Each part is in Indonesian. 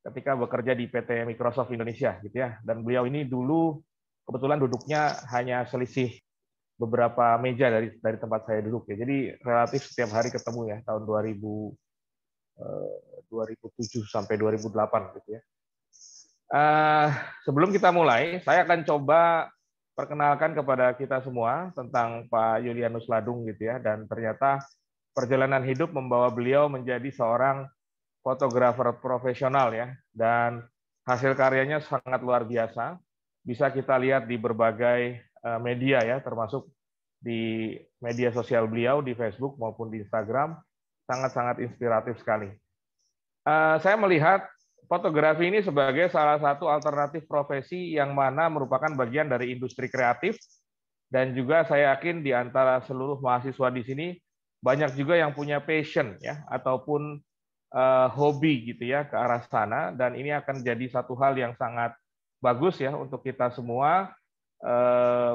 ketika bekerja di PT Microsoft Indonesia gitu ya. Dan beliau ini dulu kebetulan duduknya hanya selisih beberapa meja dari tempat saya duduk ya. Jadi relatif setiap hari ketemu ya tahun 2007 sampai 2008 gitu ya. Sebelum kita mulai, saya akan coba perkenalkan kepada kita semua tentang Pak Yulianus Ladung gitu ya. Dan ternyata perjalanan hidup membawa beliau menjadi seorang fotografer profesional ya. Dan hasil karyanya sangat luar biasa. Bisa kita lihat di berbagai media ya, termasuk di media sosial beliau di Facebook maupun di Instagram, sangat-sangat inspiratif sekali. Saya melihat fotografi ini sebagai salah satu alternatif profesi yang mana merupakan bagian dari industri kreatif, dan juga saya yakin di antara seluruh mahasiswa di sini banyak juga yang punya passion ya ataupun hobi gitu ya ke arah sana, dan ini akan jadi satu hal yang sangat bagus ya untuk kita semua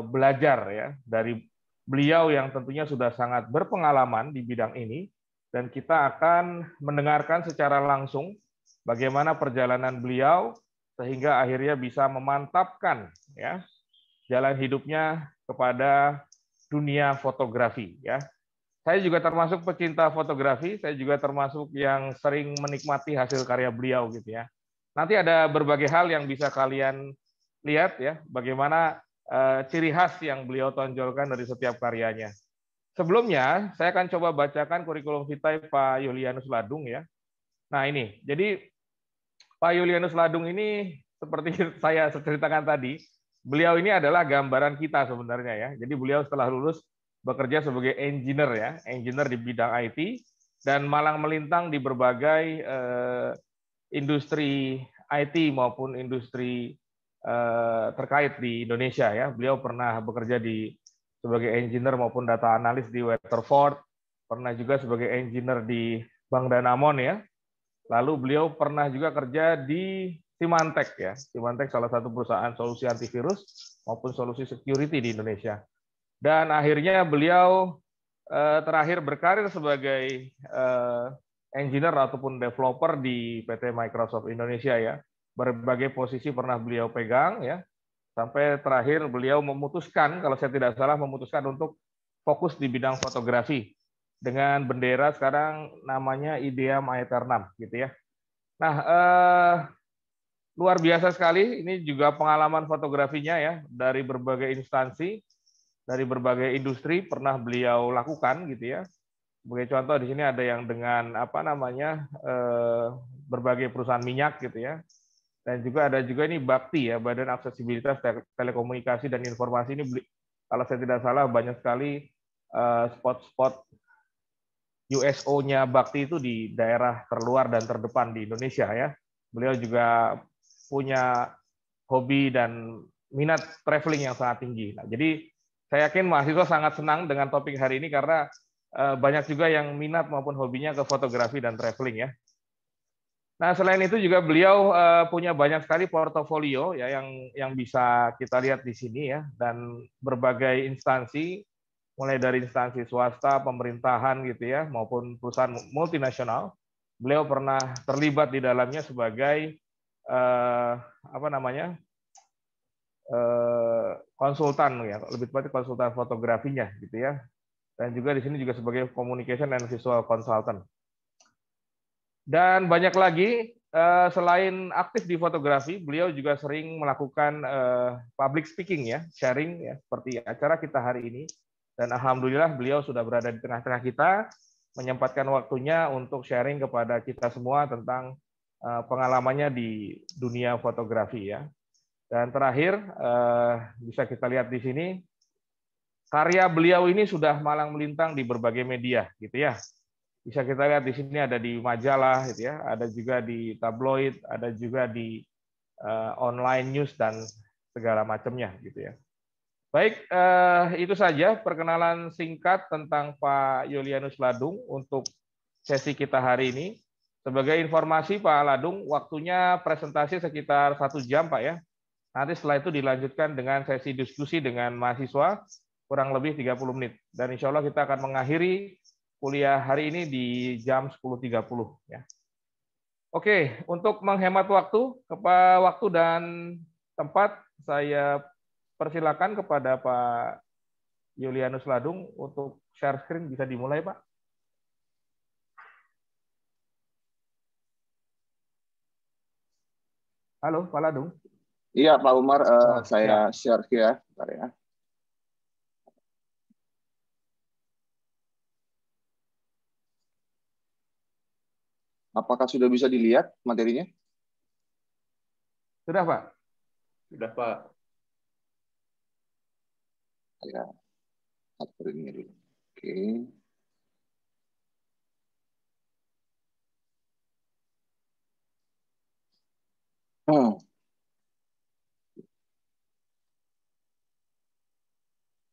belajar ya dari beliau yang tentunya sudah sangat berpengalaman di bidang ini, dan kita akan mendengarkan secara langsung bagaimana perjalanan beliau sehingga akhirnya bisa memantapkan ya jalan hidupnya kepada dunia fotografi ya. Saya juga termasuk pecinta fotografi, saya juga termasuk yang sering menikmati hasil karya beliau gitu ya. Nanti ada berbagai hal yang bisa kalian lihat ya, bagaimana ciri khas yang beliau tonjolkan dari setiap karyanya. Sebelumnya, saya akan coba bacakan kurikulum vitae Pak Yulianus Ladung ya. Nah ini, jadi Pak Yulianus Ladung ini seperti saya ceritakan tadi, beliau ini adalah gambaran kita sebenarnya ya. Jadi beliau setelah lulus bekerja sebagai engineer ya, engineer di bidang IT, dan malang melintang di berbagai industri IT maupun industri terkait di Indonesia ya. Beliau pernah bekerja sebagai engineer maupun data analis di Weatherford, pernah juga sebagai engineer di Bank Danamon ya. Lalu beliau pernah juga kerja di Symantec ya. Symantec salah satu perusahaan solusi antivirus maupun solusi security di Indonesia. Dan akhirnya beliau terakhir berkarir sebagai engineer ataupun developer di PT Microsoft Indonesia ya. Berbagai posisi pernah beliau pegang ya. Sampai terakhir beliau memutuskan, kalau saya tidak salah, memutuskan untuk fokus di bidang fotografi dengan bendera sekarang namanya Ideam Aeternam gitu ya. Nah, luar biasa sekali ini juga pengalaman fotografinya ya, dari berbagai instansi, dari berbagai industri pernah beliau lakukan gitu ya. Sebagai contoh di sini ada yang dengan apa namanya berbagai perusahaan minyak gitu ya. Dan juga ada juga ini Bakti ya, Badan Aksesibilitas Telekomunikasi dan Informasi ini, kalau saya tidak salah banyak sekali spot-spot USO-nya Bakti itu di daerah terluar dan terdepan di Indonesia ya. Beliau juga punya hobi dan minat traveling yang sangat tinggi. Nah, jadi saya yakin mahasiswa sangat senang dengan topik hari ini karena banyak juga yang minat maupun hobinya ke fotografi dan traveling ya. Nah, selain itu juga beliau punya banyak sekali portofolio ya yang bisa kita lihat di sini ya, dan berbagai instansi mulai dari instansi swasta, pemerintahan gitu ya, maupun perusahaan multinasional. Beliau pernah terlibat di dalamnya sebagai apa namanya? Konsultan ya, lebih tepatnya konsultan fotografinya gitu ya. Dan juga di sini juga sebagai communication and visual consultant. Dan banyak lagi, selain aktif di fotografi, beliau juga sering melakukan public speaking ya, sharing ya, seperti acara kita hari ini. Dan alhamdulillah beliau sudah berada di tengah-tengah kita, menyempatkan waktunya untuk sharing kepada kita semua tentang pengalamannya di dunia fotografi ya. Dan terakhir bisa kita lihat di sini, karya beliau ini sudah malang melintang di berbagai media gitu ya. Bisa kita lihat di sini ada di majalah gitu ya, ada juga di tabloid, ada juga di online news dan segala macamnya gitu ya. Baik, itu saja perkenalan singkat tentang Pak Yulianus Ladung untuk sesi kita hari ini. Sebagai informasi Pak Ladung, waktunya presentasi sekitar 1 jam Pak ya. Nanti setelah itu dilanjutkan dengan sesi diskusi dengan mahasiswa kurang lebih 30 menit. Dan insya Allah kita akan mengakhiri kuliah hari ini di jam 10.30 ya. Oke, untuk menghemat waktu dan tempat, saya persilakan kepada Pak Yulianus Ladung untuk share screen. Bisa dimulai, Pak. Halo, Pak Ladung. Iya, Pak Umar, saya Siap. share ya. Bentar ya. Apakah sudah bisa dilihat materinya? Sudah, Pak. Sudah, Pak. Ya, atur ini dulu. Oke.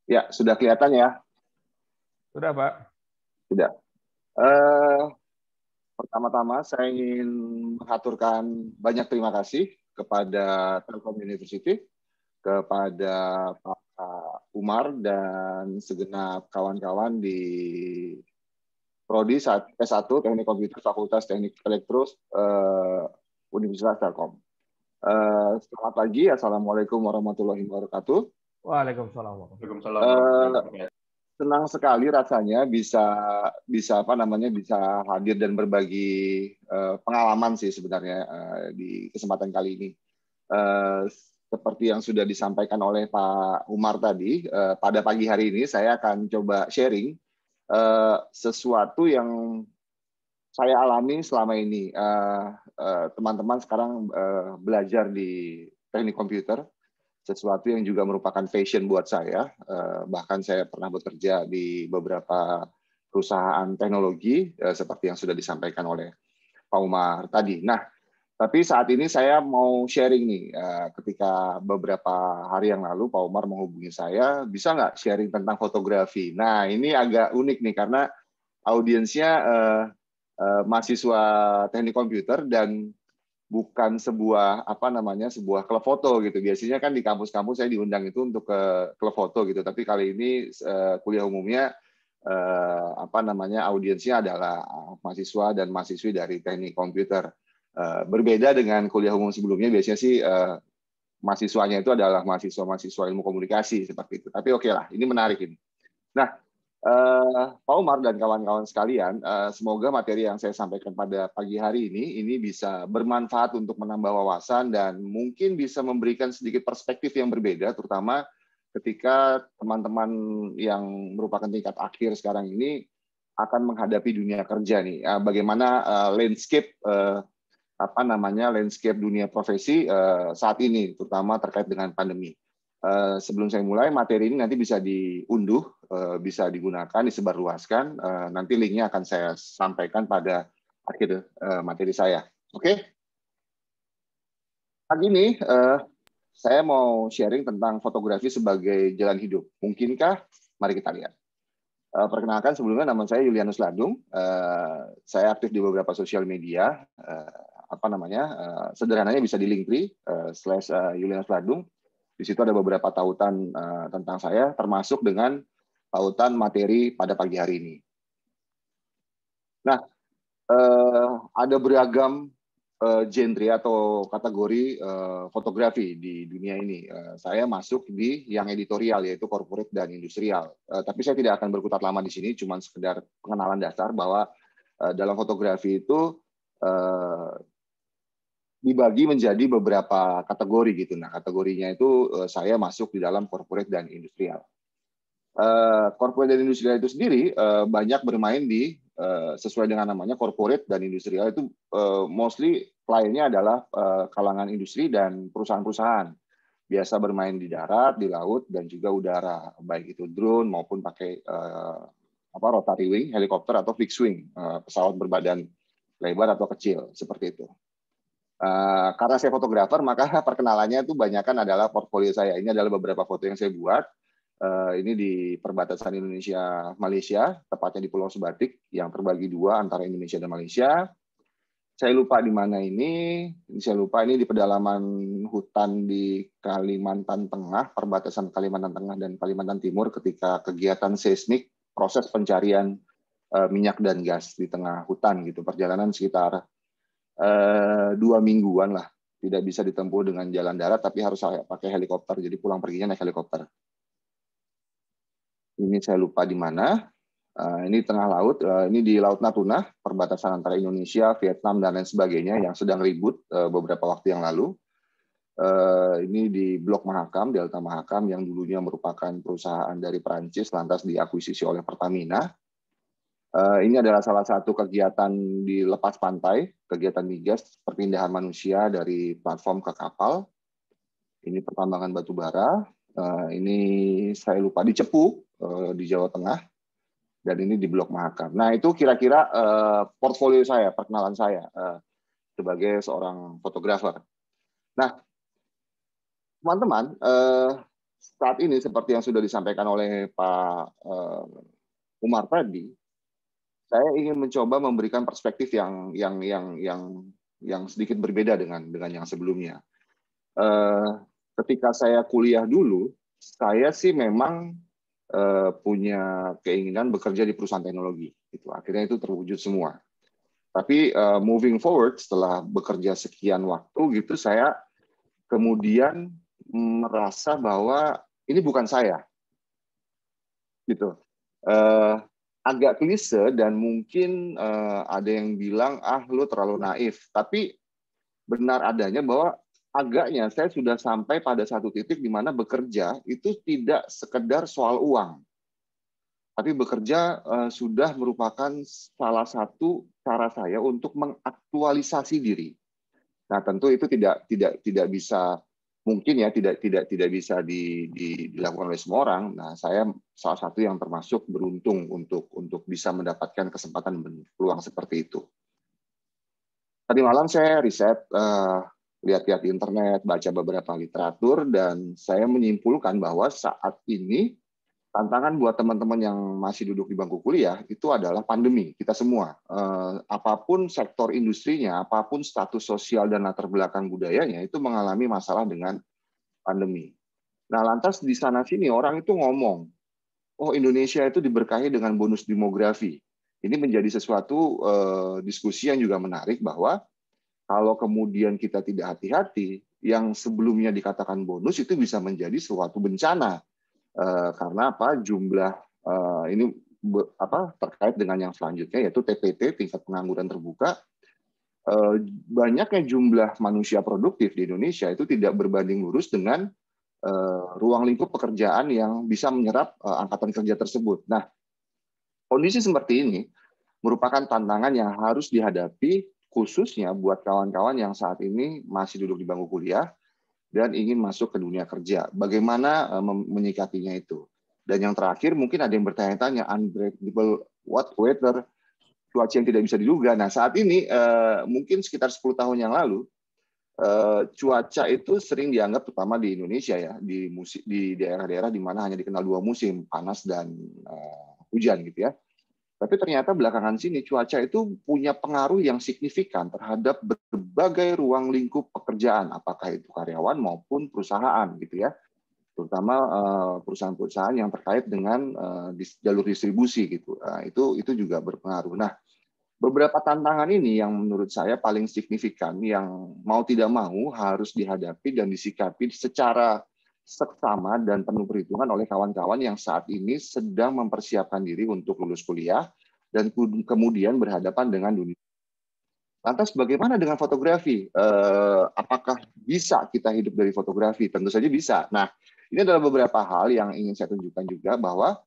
Ya, sudah kelihatan ya? Sudah, Pak. Sudah. Pertama-tama saya ingin mengaturkan banyak terima kasih kepada Telkom University, kepada Pak Umar dan segenap kawan-kawan di Prodi S1 Teknik Komputer Fakultas Teknik Elektro Universitas Telkom. Selamat pagi, Assalamualaikum warahmatullahi wabarakatuh. Waalaikumsalam. Senang sekali rasanya bisa hadir dan berbagi pengalaman sih sebenarnya di kesempatan kali ini. Seperti yang sudah disampaikan oleh Pak Umar tadi, pada pagi hari ini saya akan coba sharing sesuatu yang saya alami selama ini. Teman-teman sekarang belajar di teknik komputer, sesuatu yang juga merupakan passion buat saya. Bahkan saya pernah bekerja di beberapa perusahaan teknologi, seperti yang sudah disampaikan oleh Pak Umar tadi. Nah, tapi saat ini saya mau sharing nih, ketika beberapa hari yang lalu Pak Umar menghubungi saya, bisa nggak sharing tentang fotografi? Nah, ini agak unik nih, karena audiensnya mahasiswa teknik komputer dan bukan sebuah sebuah klub foto gitu. Biasanya kan di kampus-kampus saya diundang itu untuk ke klub foto gitu. Tapi kali ini kuliah umumnya audiensnya adalah mahasiswa dan mahasiswi dari teknik komputer. Berbeda dengan kuliah umum sebelumnya, biasanya sih mahasiswanya itu adalah mahasiswa ilmu komunikasi seperti itu. Tapi oke lah, ini menarik ini. Nah, Pak Umar dan kawan-kawan sekalian, semoga materi yang saya sampaikan pada pagi hari ini bisa bermanfaat untuk menambah wawasan dan mungkin bisa memberikan sedikit perspektif yang berbeda, terutama ketika teman-teman yang merupakan tingkat akhir sekarang ini akan menghadapi dunia kerja nih. Bagaimana landscape dunia profesi saat ini, terutama terkait dengan pandemi. Sebelum saya mulai, materi ini nanti bisa diunduh, bisa digunakan, disebarluaskan. Nanti linknya akan saya sampaikan pada akhir materi saya. Oke? Pagi ini saya mau sharing tentang fotografi sebagai jalan hidup. Mungkinkah? Mari kita lihat. Perkenalkan, sebelumnya nama saya Yulianus Ladung. Saya aktif di beberapa sosial media. Sederhananya bisa di Linktree /Yulianus Ladung. Di situ ada beberapa tautan tentang saya, termasuk dengan tautan materi pada pagi hari ini. Nah, ada beragam genre atau kategori fotografi di dunia ini. Saya masuk di yang editorial, yaitu corporate dan industrial. Tapi saya tidak akan berkutat lama di sini, cuma sekedar pengenalan dasar bahwa dalam fotografi itu dibagi menjadi beberapa kategori gitu. Nah, kategorinya itu saya masuk di dalam corporate dan industrial. Corporate dan industrial itu sendiri banyak bermain di sesuai dengan namanya corporate dan industrial itu mostly kliennya adalah kalangan industri dan perusahaan-perusahaan. Biasa bermain di darat, di laut, dan juga udara, baik itu drone maupun pakai rotary wing, helikopter atau fixed wing, pesawat berbadan lebar atau kecil, seperti itu. Karena saya fotografer, maka perkenalannya itu banyakan adalah portfolio saya. Ini adalah beberapa foto yang saya buat. Ini di perbatasan Indonesia-Malaysia, tepatnya di Pulau Sebatik, yang terbagi dua antara Indonesia dan Malaysia. Saya lupa di mana ini. Saya lupa ini di pedalaman hutan di Kalimantan Tengah, perbatasan Kalimantan Tengah dan Kalimantan Timur, ketika kegiatan seismik, proses pencarian minyak dan gas di tengah hutan gitu. Perjalanan sekitar 2 mingguan lah. Tidak bisa ditempuh dengan jalan darat, tapi harus saya pakai helikopter. Jadi pulang perginya naik helikopter. Ini saya lupa di mana. Ini tengah laut. Ini di Laut Natuna, perbatasan antara Indonesia, Vietnam, dan lain sebagainya yang sedang ribut beberapa waktu yang lalu. Ini di Blok Mahakam, Delta Mahakam, yang dulunya merupakan perusahaan dari Perancis, lantas diakuisisi oleh Pertamina. Ini adalah salah satu kegiatan di lepas pantai, kegiatan migas, perpindahan manusia dari platform ke kapal. Ini pertambangan batu bara. Ini saya lupa di Cepu, di Jawa Tengah. Dan ini di Blok Mahakam. Nah, itu kira-kira portfolio saya, perkenalan saya sebagai seorang fotografer. Nah, teman-teman, saat ini seperti yang sudah disampaikan oleh Pak Umar tadi, saya ingin mencoba memberikan perspektif yang sedikit berbeda dengan yang sebelumnya. Ketika saya kuliah dulu, saya sih memang punya keinginan bekerja di perusahaan teknologi. Itu akhirnya itu terwujud semua. Tapi moving forward setelah bekerja sekian waktu gitu, saya kemudian merasa bahwa ini bukan saya. Gitu. Agak klise dan mungkin ada yang bilang lu terlalu naif, tapi benar adanya bahwa agaknya saya sudah sampai pada satu titik di mana bekerja itu tidak sekedar soal uang, tapi bekerja sudah merupakan salah satu cara saya untuk mengaktualisasi diri. Nah, tentu itu tidak bisa, mungkin ya tidak bisa dilakukan oleh semua orang. Nah, saya salah satu yang termasuk beruntung untuk bisa mendapatkan kesempatan dan peluang seperti itu. Tadi malam saya riset, lihat-lihat di internet, baca beberapa literatur, dan saya menyimpulkan bahwa saat ini tantangan buat teman-teman yang masih duduk di bangku kuliah itu adalah pandemi. Kita semua, apapun sektor industrinya, apapun status sosial dan latar belakang budayanya, itu mengalami masalah dengan pandemi. Nah, lantas di sana-sini orang itu ngomong, oh Indonesia itu diberkahi dengan bonus demografi. Ini menjadi sesuatu diskusi yang juga menarik bahwa kalau kemudian kita tidak hati-hati, yang sebelumnya dikatakan bonus itu bisa menjadi suatu bencana. Karena apa, jumlah ini terkait dengan yang selanjutnya, yaitu TPT, tingkat pengangguran terbuka. Banyaknya jumlah manusia produktif di Indonesia itu tidak berbanding lurus dengan ruang lingkup pekerjaan yang bisa menyerap angkatan kerja tersebut. Nah, kondisi seperti ini merupakan tantangan yang harus dihadapi khususnya buat kawan-kawan yang saat ini masih duduk di bangku kuliah dan ingin masuk ke dunia kerja. Bagaimana menyikapinya itu? Dan yang terakhir, mungkin ada yang bertanya-tanya, unpredictable weather, cuaca yang tidak bisa diduga. Nah, saat ini, mungkin sekitar 10 tahun yang lalu, cuaca itu sering dianggap, terutama di Indonesia ya, di daerah-daerah di mana hanya dikenal 2 musim, panas dan hujan gitu ya. Tapi ternyata belakangan sini cuaca itu punya pengaruh yang signifikan terhadap berbagai ruang lingkup pekerjaan, apakah itu karyawan maupun perusahaan gitu ya, terutama perusahaan-perusahaan yang terkait dengan jalur distribusi gitu. Itu juga berpengaruh. Nah, beberapa tantangan ini yang menurut saya paling signifikan, yang mau tidak mau harus dihadapi dan disikapi secara seksama dan penuh perhitungan oleh kawan-kawan yang saat ini sedang mempersiapkan diri untuk lulus kuliah dan kemudian berhadapan dengan dunia. Lantas bagaimana dengan fotografi? Apakah bisa kita hidup dari fotografi? Tentu saja bisa. Nah, ini adalah beberapa hal yang ingin saya tunjukkan juga bahwa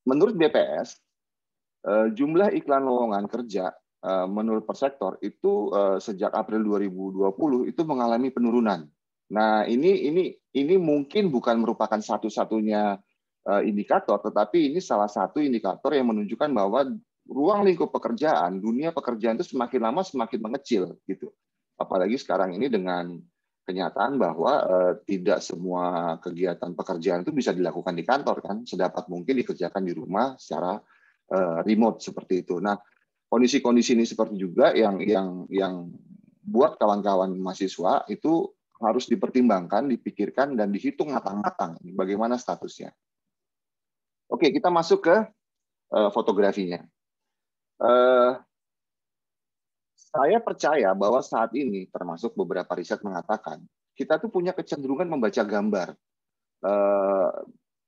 menurut BPS, jumlah iklan lowongan kerja menurut per sektor itu sejak April 2020 itu mengalami penurunan. Nah, ini mungkin bukan merupakan satu-satunya indikator, tetapi ini salah satu indikator yang menunjukkan bahwa ruang lingkup pekerjaan, dunia pekerjaan itu semakin lama semakin mengecil gitu. Apalagi sekarang ini dengan kenyataan bahwa tidak semua kegiatan pekerjaan itu bisa dilakukan di kantor kan, sedapat mungkin dikerjakan di rumah secara remote seperti itu. Nah, kondisi-kondisi ini seperti juga yang buat kawan-kawan mahasiswa itu harus dipertimbangkan, dipikirkan, dan dihitung matang-matang bagaimana statusnya. Oke, kita masuk ke fotografinya. Saya percaya bahwa saat ini, termasuk beberapa riset mengatakan, kita tuh punya kecenderungan membaca gambar.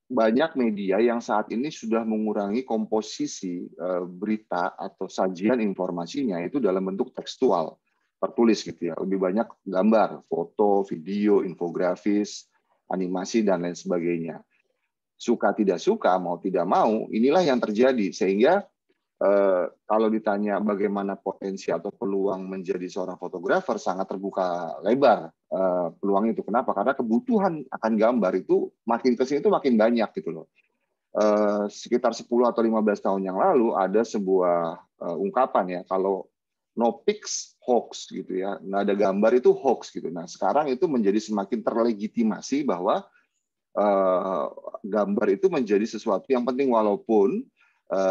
Banyak media yang saat ini sudah mengurangi komposisi berita atau sajian informasinya itu dalam bentuk tekstual, tertulis gitu ya. Lebih banyak gambar, foto, video, infografis, animasi, dan lain sebagainya. Suka tidak suka, mau tidak mau, inilah yang terjadi. Sehingga kalau ditanya bagaimana potensi atau peluang menjadi seorang fotografer, sangat terbuka lebar peluang itu. Kenapa? Karena kebutuhan akan gambar itu makin kesini itu makin banyak gitu loh. Sekitar 10 atau 15 tahun yang lalu ada sebuah ungkapan ya, kalau no pics hoax gitu ya, nggak ada gambar itu hoax gitu. Nah sekarang itu menjadi semakin terlegitimasi bahwa gambar itu menjadi sesuatu yang penting, walaupun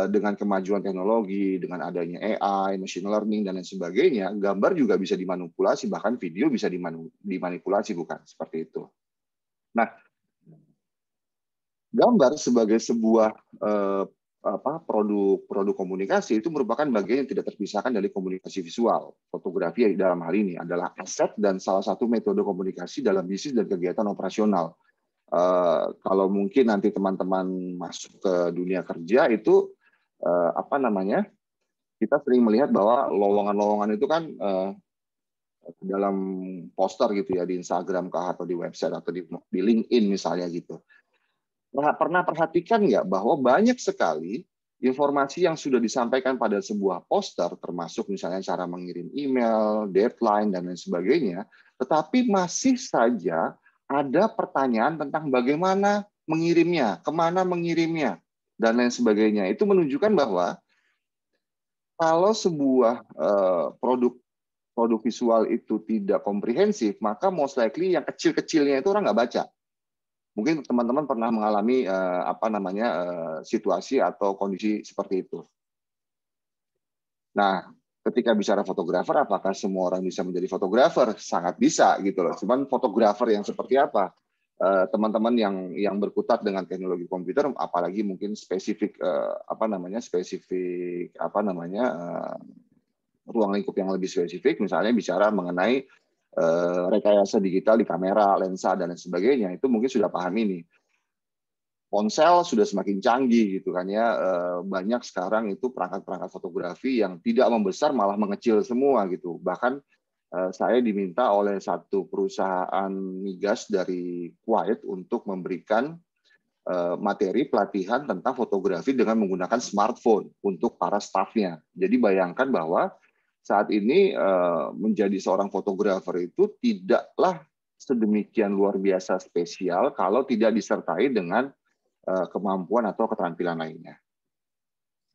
dengan kemajuan teknologi, dengan adanya AI, machine learning, dan lain sebagainya, gambar juga bisa dimanipulasi, bahkan video bisa dimanipulasi, bukan? Seperti itu. Nah, gambar sebagai sebuah produk komunikasi itu merupakan bagian yang tidak terpisahkan dari komunikasi visual. Fotografi dalam hal ini adalah aset dan salah satu metode komunikasi dalam bisnis dan kegiatan operasional. Kalau mungkin nanti teman-teman masuk ke dunia kerja itu kita sering melihat bahwa lowongan-lowongan itu kan dalam poster gitu ya, di Instagram kah, atau di website, atau di LinkedIn misalnya gitu. Pernah perhatikan nggak bahwa banyak sekali informasi yang sudah disampaikan pada sebuah poster, termasuk misalnya cara mengirim email, deadline, dan lain sebagainya, tetapi masih saja ada pertanyaan tentang bagaimana mengirimnya, kemana mengirimnya, dan lain sebagainya. Itu menunjukkan bahwa kalau sebuah produk visual itu tidak komprehensif, maka most likely yang kecil-kecilnya itu orang nggak baca. Mungkin teman-teman pernah mengalami situasi atau kondisi seperti itu. Nah, ketika bicara fotografer, apakah semua orang bisa menjadi fotografer? Sangat bisa gitu loh. Cuman fotografer yang seperti apa? Teman-teman yang berkutat dengan teknologi komputer, apalagi mungkin spesifik ruang lingkup yang lebih spesifik, misalnya bicara mengenai rekayasa digital di kamera, lensa, dan lain sebagainya, itu mungkin sudah paham ini. Ponsel sudah semakin canggih gitu kan ya, banyak sekarang itu perangkat-perangkat fotografi yang tidak membesar malah mengecil semua gitu. Bahkan saya diminta oleh satu perusahaan migas dari Kuwait untuk memberikan materi pelatihan tentang fotografi dengan menggunakan smartphone untuk para stafnya. Jadi bayangkan bahwa saat ini menjadi seorang fotografer itu tidaklah sedemikian luar biasa spesial kalau tidak disertai dengan kemampuan atau keterampilan lainnya.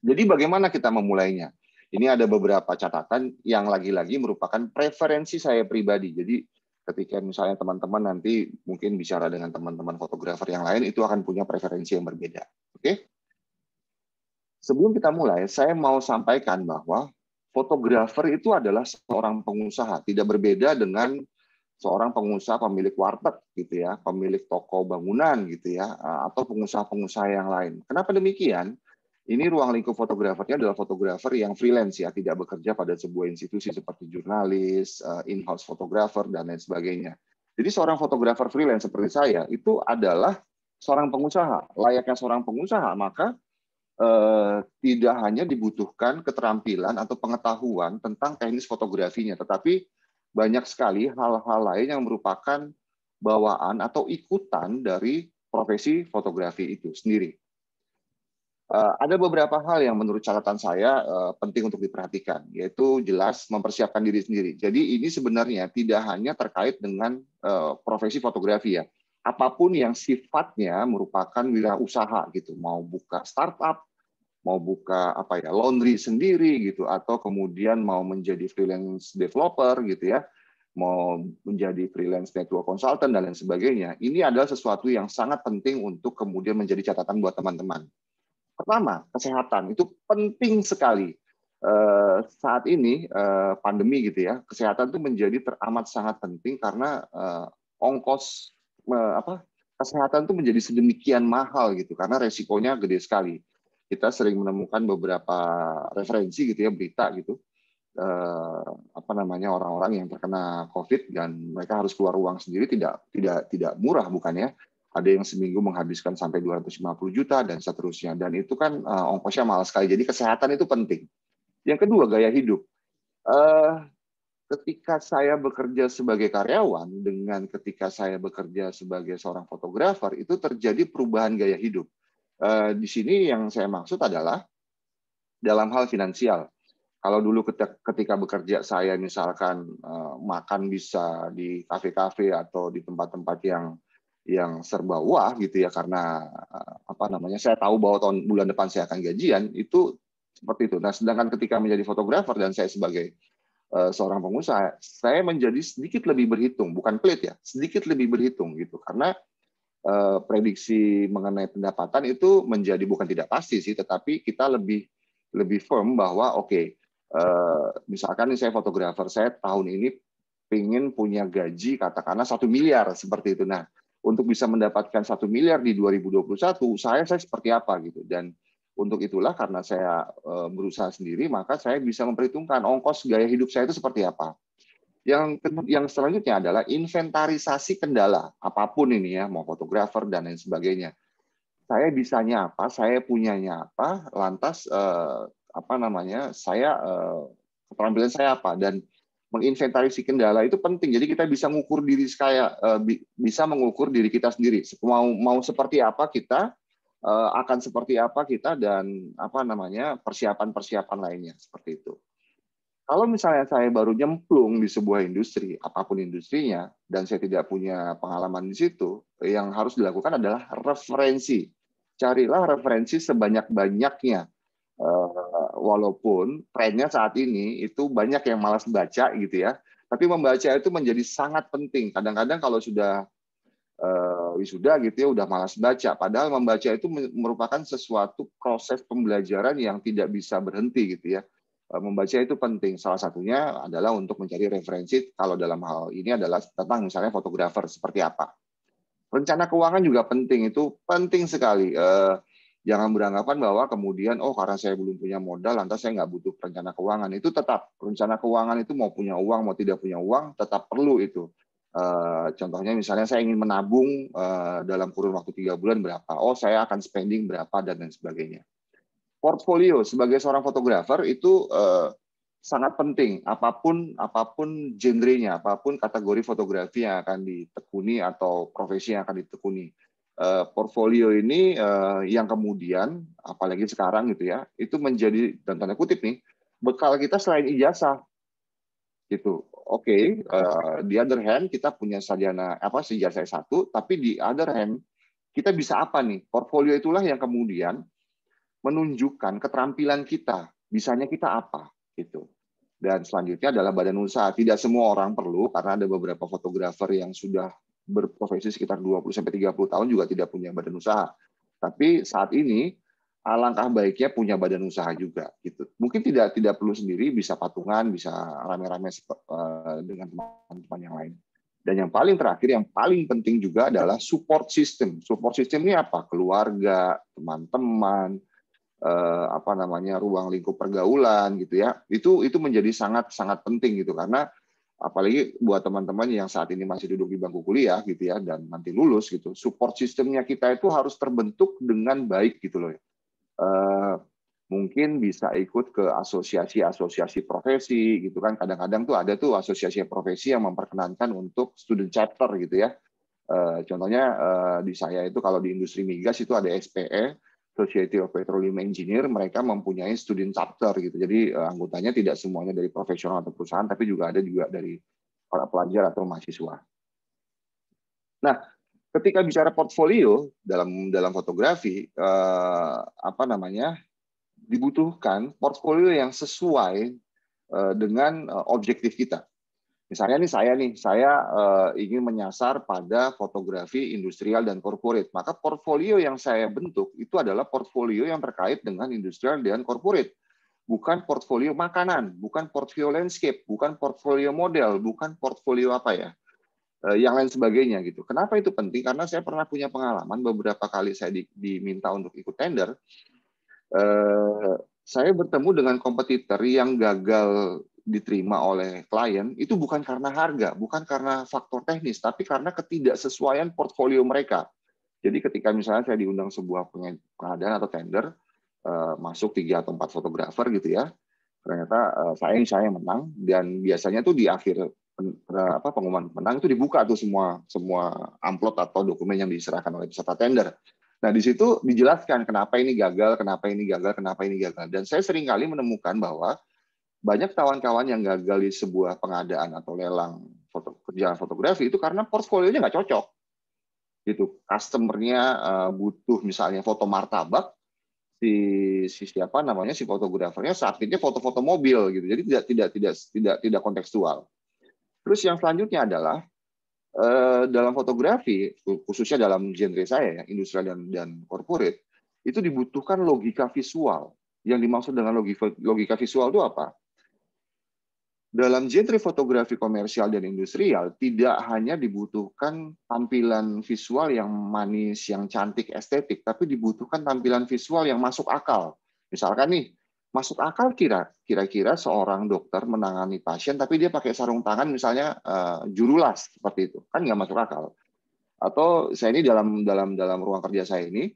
Jadi bagaimana kita memulainya? Ini ada beberapa catatan yang lagi-lagi merupakan preferensi saya pribadi. Jadi ketika misalnya teman-teman nanti mungkin bicara dengan teman-teman fotografer yang lain, itu akan punya preferensi yang berbeda. Oke? Sebelum kita mulai, saya mau sampaikan bahwa fotografer itu adalah seorang pengusaha, tidak berbeda dengan seorang pengusaha pemilik warteg gitu ya, pemilik toko bangunan gitu ya, atau pengusaha-pengusaha yang lain. Kenapa demikian? Ini ruang lingkup fotografernya adalah fotografer yang freelance ya, tidak bekerja pada sebuah institusi seperti jurnalis, in-house fotografer, dan lain sebagainya. Jadi seorang fotografer freelance seperti saya itu adalah seorang pengusaha. Layaknya seorang pengusaha, maka tidak hanya dibutuhkan keterampilan atau pengetahuan tentang teknis fotografinya, tetapi banyak sekali hal-hal lain yang merupakan bawaan atau ikutan dari profesi fotografi itu sendiri. Ada beberapa hal yang menurut catatan saya penting untuk diperhatikan, yaitu jelas mempersiapkan diri sendiri. Jadi ini sebenarnya tidak hanya terkait dengan profesi fotografi ya. Apapun yang sifatnya merupakan wirausaha gitu, mau buka startup, mau buka laundry sendiri gitu, atau kemudian mau menjadi freelance developer gitu ya, mau menjadi freelance network consultant dan lain sebagainya. Ini adalah sesuatu yang sangat penting untuk kemudian menjadi catatan buat teman-teman. Pertama, kesehatan itu penting sekali. Saat ini pandemi gitu ya, kesehatan itu menjadi teramat sangat penting karena ongkos kesehatan itu menjadi sedemikian mahal gitu karena resikonya gede sekali. Kita sering menemukan beberapa referensi gitu ya, berita gitu, apa namanya, orang-orang yang terkena COVID dan mereka harus keluar uang sendiri, tidak murah, bukannya. Ada yang seminggu menghabiskan sampai 250 juta dan seterusnya. Dan itu kan ongkosnya mahal sekali. Jadi kesehatan itu penting. Yang kedua, gaya hidup. Ketika saya bekerja sebagai karyawan dengan ketika saya bekerja sebagai seorang fotografer, itu terjadi perubahan gaya hidup. Di sini yang saya maksud adalah dalam hal finansial. Kalau dulu ketika bekerja saya misalkan makan bisa di kafe-kafe atau di tempat-tempat yang serba wah gitu ya, karena apa namanya, saya tahu bahwa bulan depan saya akan gajian, itu seperti itu. Nah, sedangkan ketika menjadi fotografer dan saya sebagai seorang pengusaha, saya menjadi sedikit lebih berhitung, bukan pelit ya, sedikit lebih berhitung gitu, karena prediksi mengenai pendapatan itu menjadi bukan tidak pasti sih, tetapi kita lebih firm bahwa oke, misalkan saya fotografer, saya tahun ini ingin punya gaji katakanlah 1 miliar seperti itu. Nah, untuk bisa mendapatkan 1 miliar di 2021, saya seperti apa gitu. Dan untuk itulah karena saya berusaha sendiri, maka saya bisa memperhitungkan ongkos gaya hidup saya itu seperti apa. Yang selanjutnya adalah inventarisasi kendala apapun ini ya, mau fotografer dan lain sebagainya. Saya bisanya apa, saya punyanya apa, lantas apa namanya, saya keterampilan saya apa, dan menginventarisasi kendala itu penting. Jadi kita bisa mengukur diri bisa mengukur diri kita sendiri. Mau seperti apa kita, akan seperti apa kita, dan apa namanya, persiapan-persiapan lainnya seperti itu. Kalau misalnya saya baru nyemplung di sebuah industri, apapun industrinya, dan saya tidak punya pengalaman di situ, yang harus dilakukan adalah referensi. Carilah referensi sebanyak-banyaknya. Walaupun trennya saat ini itu banyak yang malas baca gitu ya, tapi membaca itu menjadi sangat penting. Kadang-kadang kalau sudah wisuda gitu ya, udah malas baca. Padahal membaca itu merupakan sesuatu proses pembelajaran yang tidak bisa berhenti gitu ya. Membaca itu penting. Salah satunya adalah untuk mencari referensi. Kalau dalam hal ini adalah tentang misalnya fotografer seperti apa. Rencana keuangan juga penting. Itu penting sekali. Jangan beranggapan bahwa kemudian karena saya belum punya modal, lantas saya nggak butuh rencana keuangan. Itu tetap rencana keuangan itu mau punya uang mau tidak punya uang tetap perlu itu. Contohnya misalnya saya ingin menabung dalam kurun waktu 3 bulan berapa. Saya akan spending berapa dan lain sebagainya. Portfolio sebagai seorang fotografer itu sangat penting, apapun genrenya, apapun kategori fotografi yang akan ditekuni atau profesi yang akan ditekuni. Portfolio ini yang kemudian, apalagi sekarang gitu ya, itu menjadi, dan tanda kutip nih, bekal kita selain ijazah. Gitu. Oke, di other hand kita punya sarjana ijazah S1, tapi di other hand kita bisa apa nih? Portfolio itulah yang kemudian menunjukkan keterampilan kita, bisanya kita apa gitu. Dan selanjutnya adalah badan usaha. Tidak semua orang perlu, karena ada beberapa fotografer yang sudah berprofesi sekitar 20-30 tahun juga tidak punya badan usaha. Tapi saat ini alangkah baiknya punya badan usaha juga gitu. Mungkin tidak perlu sendiri, bisa patungan, bisa rame-rame dengan teman-teman yang lain. Dan yang paling terakhir, yang paling penting juga adalah support system. Support system ini apa? Keluarga, teman-teman, ruang lingkup pergaulan gitu ya, itu menjadi sangat penting gitu, karena apalagi buat teman-teman yang saat ini masih duduk di bangku kuliah gitu ya dan nanti lulus gitu, support sistemnya kita itu harus terbentuk dengan baik gitu loh. Mungkin bisa ikut ke asosiasi profesi gitu kan, kadang-kadang tuh ada tuh asosiasi profesi yang memperkenankan untuk student chapter gitu ya. Contohnya di saya itu kalau di industri migas itu ada SPE, Society of Petroleum Engineer, mereka mempunyai student chapter gitu. Jadi anggotanya tidak semuanya dari profesional atau perusahaan, tapi juga ada dari para pelajar atau mahasiswa. Nah, ketika bicara portfolio dalam fotografi, dibutuhkan portfolio yang sesuai dengan objektif kita. Misalnya saya ingin menyasar pada fotografi industrial dan corporate. Maka portfolio yang saya bentuk itu adalah portfolio yang terkait dengan industrial dan corporate. Bukan portfolio makanan, bukan portfolio landscape, bukan portfolio model, bukan portfolio yang lain sebagainya gitu. Kenapa itu penting? Karena saya pernah punya pengalaman beberapa kali saya diminta untuk ikut tender. Saya bertemu dengan kompetitor yang gagal diterima oleh klien itu bukan karena harga, bukan karena faktor teknis, tapi karena ketidaksesuaian portfolio mereka. Jadi ketika misalnya saya diundang sebuah pengadaan atau tender, masuk 3 atau 4 fotografer gitu ya, ternyata saya yang menang, dan biasanya tuh di akhir pengumuman menang itu dibuka tuh semua amplop atau dokumen yang diserahkan oleh peserta tender. Nah, di situ dijelaskan kenapa ini gagal, kenapa ini gagal, kenapa ini gagal. Dan saya sering kali menemukan bahwa banyak kawan-kawan yang gagal di sebuah pengadaan atau lelang kerjaan fotografi itu karena portfolionya nggak cocok. Gitu. Customer-nya butuh misalnya foto martabak, si siapa namanya si fotografernya saatnya foto-foto mobil gitu. Jadi tidak kontekstual. Terus yang selanjutnya adalah dalam fotografi, khususnya dalam genre saya, industrial dan corporate, itu dibutuhkan logika visual. Yang dimaksud dengan logika visual itu apa? Dalam genre fotografi komersial dan industrial, tidak hanya dibutuhkan tampilan visual yang manis, yang cantik, estetik, tapi dibutuhkan tampilan visual yang masuk akal. Misalkan nih, masuk akal kira-kira seorang dokter menangani pasien, tapi dia pakai sarung tangan misalnya jurulas seperti itu, kan nggak masuk akal. Atau saya ini dalam ruang kerja saya ini,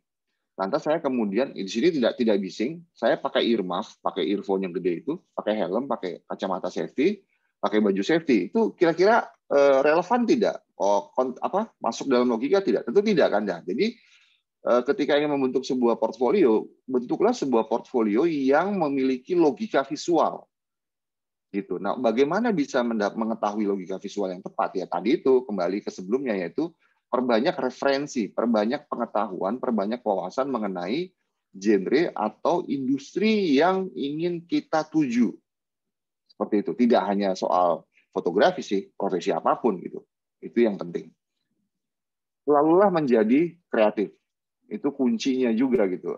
lantas saya kemudian di sini tidak bising, saya pakai earmuff, pakai earphone yang gede itu, pakai helm, pakai kacamata safety, pakai baju safety. Itu kira-kira relevan tidak? Masuk dalam logika tidak? Tentu tidak kan ya. Jadi ketika ingin membentuk sebuah portfolio, bentuklah sebuah portfolio yang memiliki logika visual. Gitu. Nah, bagaimana bisa mengetahui logika visual yang tepat? Ya tadi itu kembali ke sebelumnya, yaitu perbanyak referensi, perbanyak pengetahuan, perbanyak wawasan mengenai genre atau industri yang ingin kita tuju. Seperti itu. Tidak hanya soal fotografi sih, profesi apapun gitu. Itu yang penting. Selalulah menjadi kreatif. Itu kuncinya juga gitu.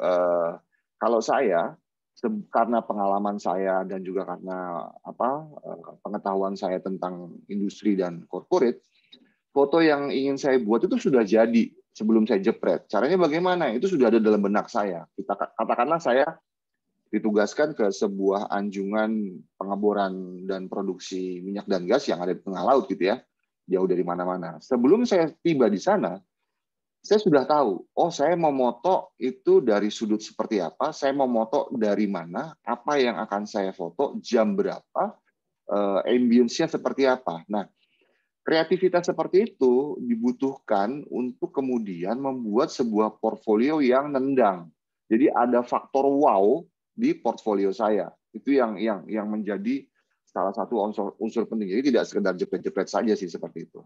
Kalau saya, karena pengalaman saya dan juga karena pengetahuan saya tentang industri dan corporate, foto yang ingin saya buat itu sudah jadi sebelum saya jepret. Caranya bagaimana? Itu sudah ada dalam benak saya. Katakanlah saya ditugaskan ke sebuah anjungan pengeboran dan produksi minyak dan gas yang ada di tengah laut gitu ya, jauh dari mana-mana. Sebelum saya tiba di sana, saya sudah tahu, oh saya mau moto itu dari sudut seperti apa, saya mau moto dari mana, apa yang akan saya foto, jam berapa, ambience-nya seperti apa. Nah, kreativitas seperti itu dibutuhkan untuk kemudian membuat sebuah portfolio yang nendang. Jadi ada faktor wow di portfolio saya. Itu yang menjadi salah satu unsur penting. Jadi tidak sekedar jepret-jepret saja sih seperti itu.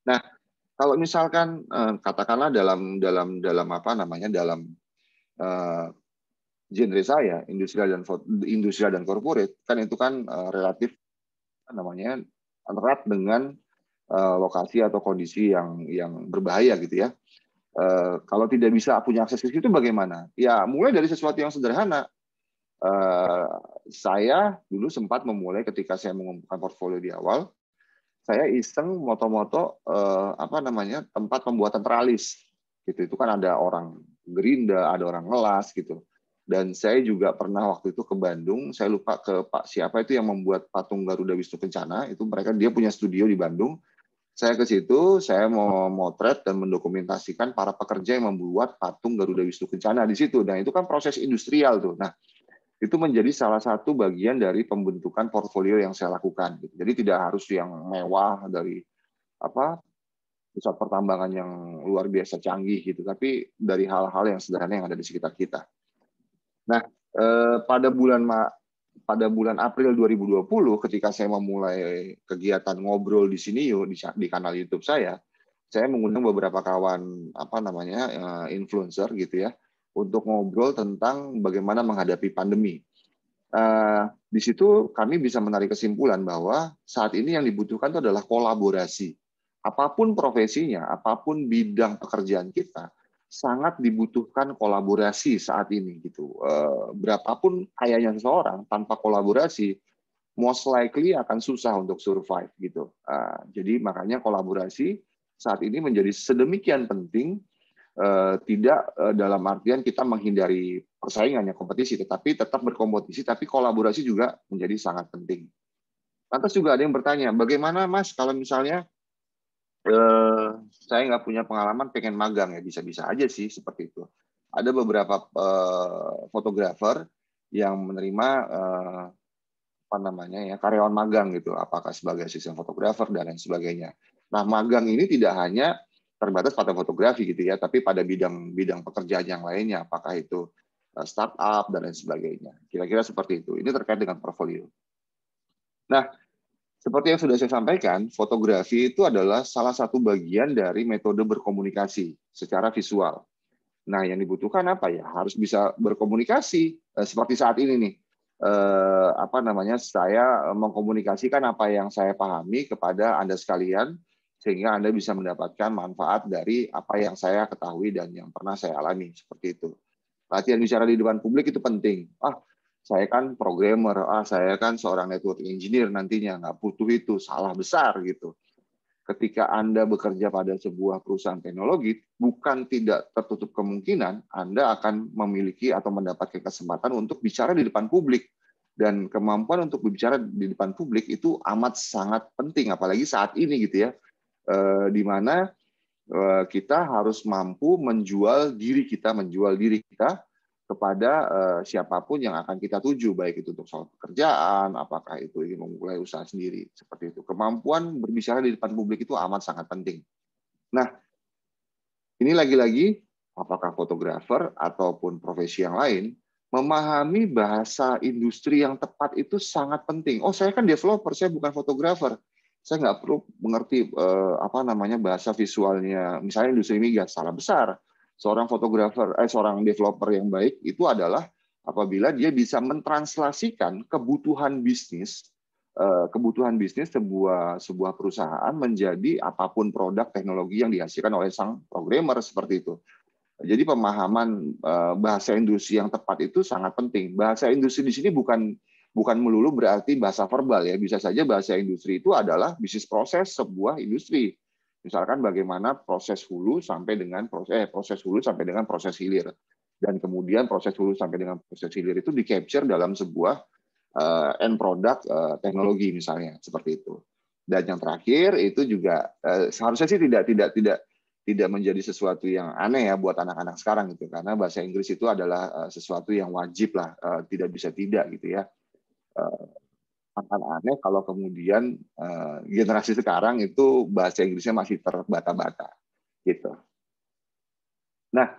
Nah, kalau misalkan katakanlah dalam genre saya industrial dan corporate, kan itu kan relatif erat dengan lokasi atau kondisi yang berbahaya gitu ya. Kalau tidak bisa punya akses ke situ bagaimana? Ya mulai dari sesuatu yang sederhana. Saya dulu sempat memulai ketika saya mengumpulkan portfolio di awal, saya iseng moto-moto tempat pembuatan teralis. Gitu. Itu kan ada orang gerinda, ada orang ngelas gitu. Dan saya juga pernah waktu itu ke Bandung, saya lupa ke Pak siapa itu yang membuat patung Garuda Wisnu Kencana, itu dia punya studio di Bandung. Saya ke situ, saya mau motret dan mendokumentasikan para pekerja yang membuat patung Garuda Wisnu Kencana di situ. Dan itu kan proses industrial tuh. Nah, itu menjadi salah satu bagian dari pembentukan portfolio yang saya lakukan. Jadi tidak harus yang mewah dari pusat pertambangan yang luar biasa canggih gitu, tapi dari hal-hal yang sederhana yang ada di sekitar kita. Nah, pada bulan April 2020 ketika saya memulai kegiatan ngobrol di sini di kanal YouTube saya mengundang beberapa kawan influencer gitu ya untuk ngobrol tentang bagaimana menghadapi pandemi. Di situ kami bisa menarik kesimpulan bahwa saat ini yang dibutuhkan itu adalah kolaborasi. Apapun profesinya, apapun bidang pekerjaan kita, sangat dibutuhkan kolaborasi saat ini gitu. Berapapun kayanya seseorang tanpa kolaborasi, most likely akan susah untuk survive gitu. Jadi makanya kolaborasi saat ini menjadi sedemikian penting Tidak dalam artian kita menghindari persaingannya kompetisi, tetapi tetap berkompetisi, tapi kolaborasi juga menjadi sangat penting. Lantas juga ada yang bertanya, bagaimana Mas kalau misalnya saya nggak punya pengalaman pengen magang ya, bisa-bisa aja sih seperti itu. Ada beberapa fotografer yang menerima apa namanya ya, karyawan magang gitu, apakah sebagai asisten fotografer dan lain sebagainya. Nah, magang ini tidak hanya terbatas pada fotografi gitu ya, tapi pada bidang pekerjaan yang lainnya, apakah itu startup dan lain sebagainya. Kira-kira seperti itu. Ini terkait dengan portfolio. Nah, seperti yang sudah saya sampaikan, fotografi itu adalah salah satu bagian dari metode berkomunikasi secara visual. Nah, yang dibutuhkan apa ya? Harus bisa berkomunikasi seperti saat ini nih. Apa namanya? Saya mengkomunikasikan apa yang saya pahami kepada Anda sekalian, sehingga Anda bisa mendapatkan manfaat dari apa yang saya ketahui dan yang pernah saya alami, seperti itu. Latihan bicara di depan publik itu penting. Saya kan programmer, saya kan seorang network engineer nantinya, nggak butuh itu, salah besar gitu. Ketika Anda bekerja pada sebuah perusahaan teknologi, bukan tidak tertutup kemungkinan Anda akan memiliki atau mendapatkan kesempatan untuk bicara di depan publik. Dan kemampuan untuk berbicara di depan publik itu amat sangat penting, apalagi saat ini gitu ya, di mana kita harus mampu menjual diri kita kepada siapapun yang akan kita tuju, baik itu untuk soal pekerjaan, apakah itu ingin memulai usaha sendiri, seperti itu. Kemampuan berbicara di depan publik itu amat sangat penting. Nah, ini lagi-lagi, apakah fotografer ataupun profesi yang lain, memahami bahasa industri yang tepat itu sangat penting. Saya kan developer, saya bukan fotografer. Saya nggak perlu mengerti apa namanya bahasa visualnya, misalnya industri migas, salah besar. Seorang fotografer, seorang developer yang baik itu adalah apabila dia bisa mentranslasikan kebutuhan bisnis sebuah perusahaan menjadi apapun produk teknologi yang dihasilkan oleh sang programmer, seperti itu. Jadi pemahaman bahasa industri yang tepat itu sangat penting. Bahasa industri di sini bukan melulu berarti bahasa verbal ya, bisa saja bahasa industri itu adalah bisnis proses sebuah industri. Misalkan bagaimana proses hulu sampai dengan proses hilir, dan kemudian proses hulu sampai dengan proses hilir itu di-capture dalam sebuah end product teknologi misalnya, seperti itu. Dan yang terakhir itu juga seharusnya sih tidak menjadi sesuatu yang aneh ya buat anak-anak sekarang gitu, karena bahasa Inggris itu adalah sesuatu yang wajib lah, tidak bisa tidak gitu ya. Akan aneh kalau kemudian generasi sekarang itu bahasa Inggrisnya masih terbata-bata gitu. Nah,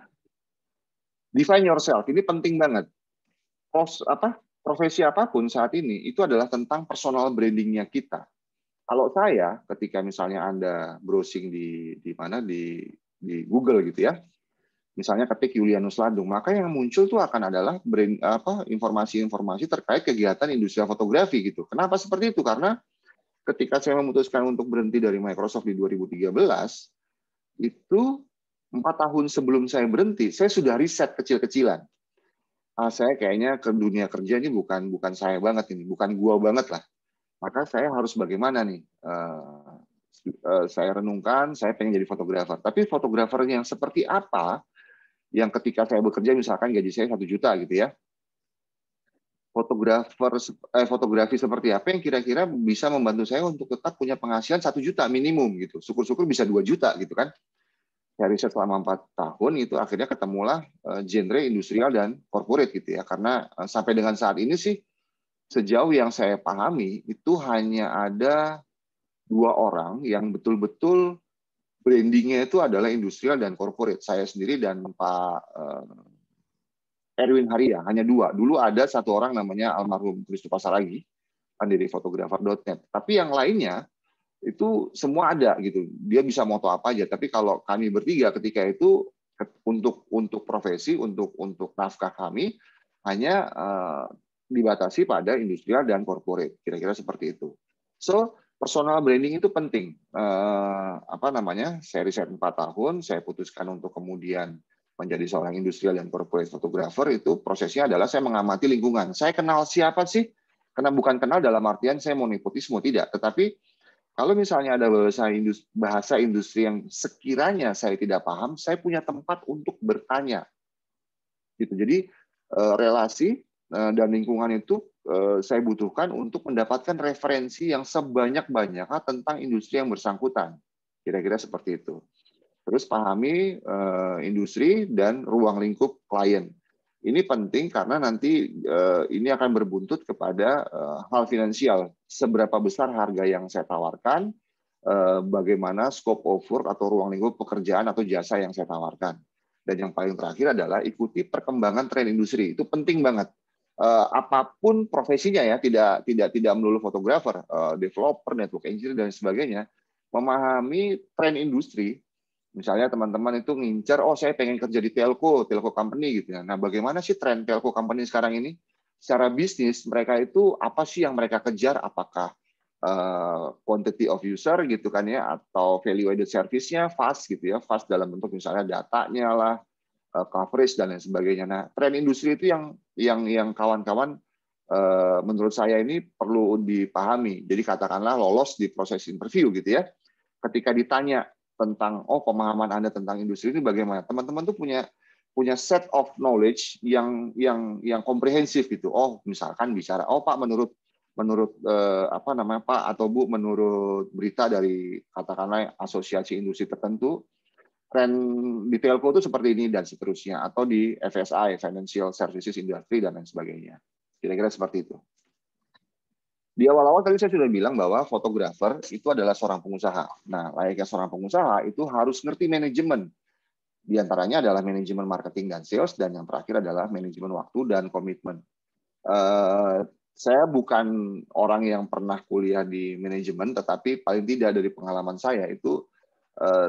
define yourself ini penting banget. Profesi apapun saat ini itu adalah tentang personal brandingnya kita. Kalau saya, ketika misalnya Anda browsing di Google gitu ya, misalnya ketik Julianus Ladung, maka yang muncul tuh akan adalah informasi-informasi terkait kegiatan industri fotografi gitu. Kenapa seperti itu? Karena ketika saya memutuskan untuk berhenti dari Microsoft di 2013, itu 4 tahun sebelum saya berhenti, saya sudah riset kecil-kecilan. Saya kayaknya ke dunia kerja ini bukan saya banget ini, bukan gua banget lah. Maka saya harus bagaimana nih? Saya renungkan, saya pengen jadi fotografer. Tapi fotografer yang seperti apa? Yang ketika saya bekerja misalkan gaji saya 1 juta gitu ya, fotografi seperti apa yang kira-kira bisa membantu saya untuk tetap punya penghasilan 1 juta minimum gitu, syukur-syukur bisa 2 juta gitu kan. Saya riset selama 4 tahun itu akhirnya ketemulah genre industrial dan corporate gitu ya, karena sampai dengan saat ini sih sejauh yang saya pahami itu hanya ada 2 orang yang betul-betul brandingnya itu adalah industrial dan corporate, saya sendiri dan Pak Erwin Haria, hanya 2. Dulu ada 1 orang namanya almarhum Kristo Pasaragi, pendiri fotografer.net. Tapi yang lainnya itu semua ada gitu. Dia bisa moto apa aja. Tapi kalau kami bertiga ketika itu untuk profesi, untuk nafkah kami hanya dibatasi pada industrial dan corporate. Kira-kira seperti itu. So personal branding itu penting. Saya riset 4 tahun, saya putuskan untuk kemudian menjadi seorang industrial dan corporate photographer. Itu prosesnya adalah saya mengamati lingkungan. Saya kenal siapa sih? Karena bukan kenal dalam artian saya mau nepotisme, tidak. Tetapi Kalau misalnya ada bahasa industri yang sekiranya saya tidak paham, saya punya tempat untuk bertanya. Gitu. Jadi relasi dan lingkungan itu saya butuhkan untuk mendapatkan referensi yang sebanyak-banyaknya tentang industri yang bersangkutan. Kira-kira seperti itu. Terus pahami industri dan ruang lingkup klien. Ini penting karena nanti ini akan berbuntut kepada hal finansial. Seberapa besar harga yang saya tawarkan, bagaimana scope of work atau ruang lingkup pekerjaan atau jasa yang saya tawarkan. Dan yang paling terakhir adalah ikuti perkembangan tren industri. Itu penting banget. Apapun profesinya ya, tidak melulu fotografer, developer, network engineer dan sebagainya, memahami tren industri. Misalnya teman-teman itu ngincar, oh saya pengen kerja di telco company gitu ya. Nah, bagaimana sih tren telco company sekarang ini? Secara bisnis mereka itu apa sih yang mereka kejar? Apakah quantity of user gitu kan ya, atau value added service-nya fast gitu ya, fast dalam bentuk misalnya datanya lah, coverage dan lain sebagainya. Nah, tren industri itu yang kawan-kawan menurut saya ini perlu dipahami. Jadi katakanlah lolos di proses interview gitu ya. Ketika ditanya tentang pemahaman Anda tentang industri ini bagaimana, teman-teman tuh punya set of knowledge yang komprehensif gitu. Oh, misalkan bicara, Pak menurut Pak atau Bu, menurut berita dari katakanlah asosiasi industri tertentu, tren di telco itu seperti ini dan seterusnya, atau di FSI, Financial Services Industry dan lain sebagainya. Kira-kira seperti itu. Di awal-awal tadi saya sudah bilang bahwa fotografer itu adalah seorang pengusaha. Nah, layaknya seorang pengusaha itu harus ngerti manajemen. Di antaranya adalah manajemen marketing dan sales, dan yang terakhir adalah manajemen waktu dan komitmen. Saya bukan orang yang pernah kuliah di manajemen, tetapi paling tidak dari pengalaman saya itu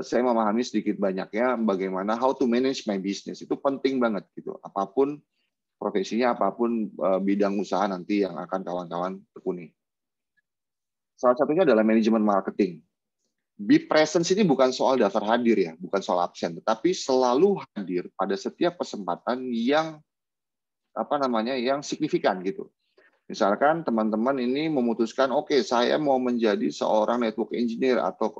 saya memahami sedikit banyaknya bagaimana how to manage my business. Itu penting banget gitu. Apapun profesinya, apapun bidang usaha nanti yang akan kawan-kawan tekuni. Salah satunya adalah manajemen marketing. Be presence ini bukan soal daftar hadir ya, bukan soal absen, tetapi selalu hadir pada setiap kesempatan yang yang signifikan gitu. Misalkan teman-teman ini memutuskan, oke, saya mau menjadi seorang network engineer atau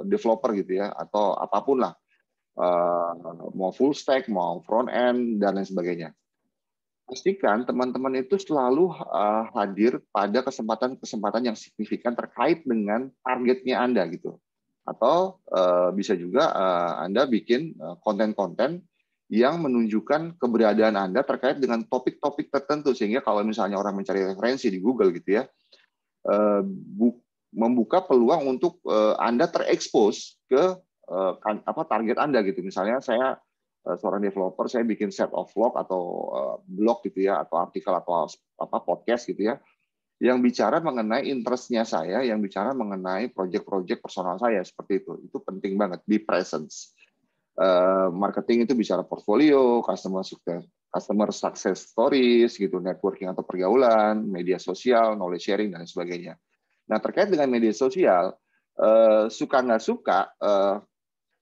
developer gitu ya, atau apapun lah, mau full stack, mau front end dan lain sebagainya. Pastikan teman-teman itu selalu hadir pada kesempatan-kesempatan yang signifikan terkait dengan targetnya Anda gitu. Atau bisa juga Anda bikin konten-konten yang menunjukkan keberadaan Anda terkait dengan topik-topik tertentu, sehingga kalau misalnya orang mencari referensi di Google gitu ya, membuka peluang untuk Anda terekspos ke target Anda gitu. Misalnya saya seorang developer, saya bikin set of vlog atau blog gitu ya, atau artikel atau podcast gitu ya, yang bicara mengenai interest-nya saya, yang bicara mengenai project-project personal saya, seperti itu. Itu penting banget, be presence. Marketing itu bicara portfolio, customer success stories, gitu, networking atau pergaulan, media sosial, knowledge sharing, dan sebagainya. Nah, terkait dengan media sosial, suka nggak suka,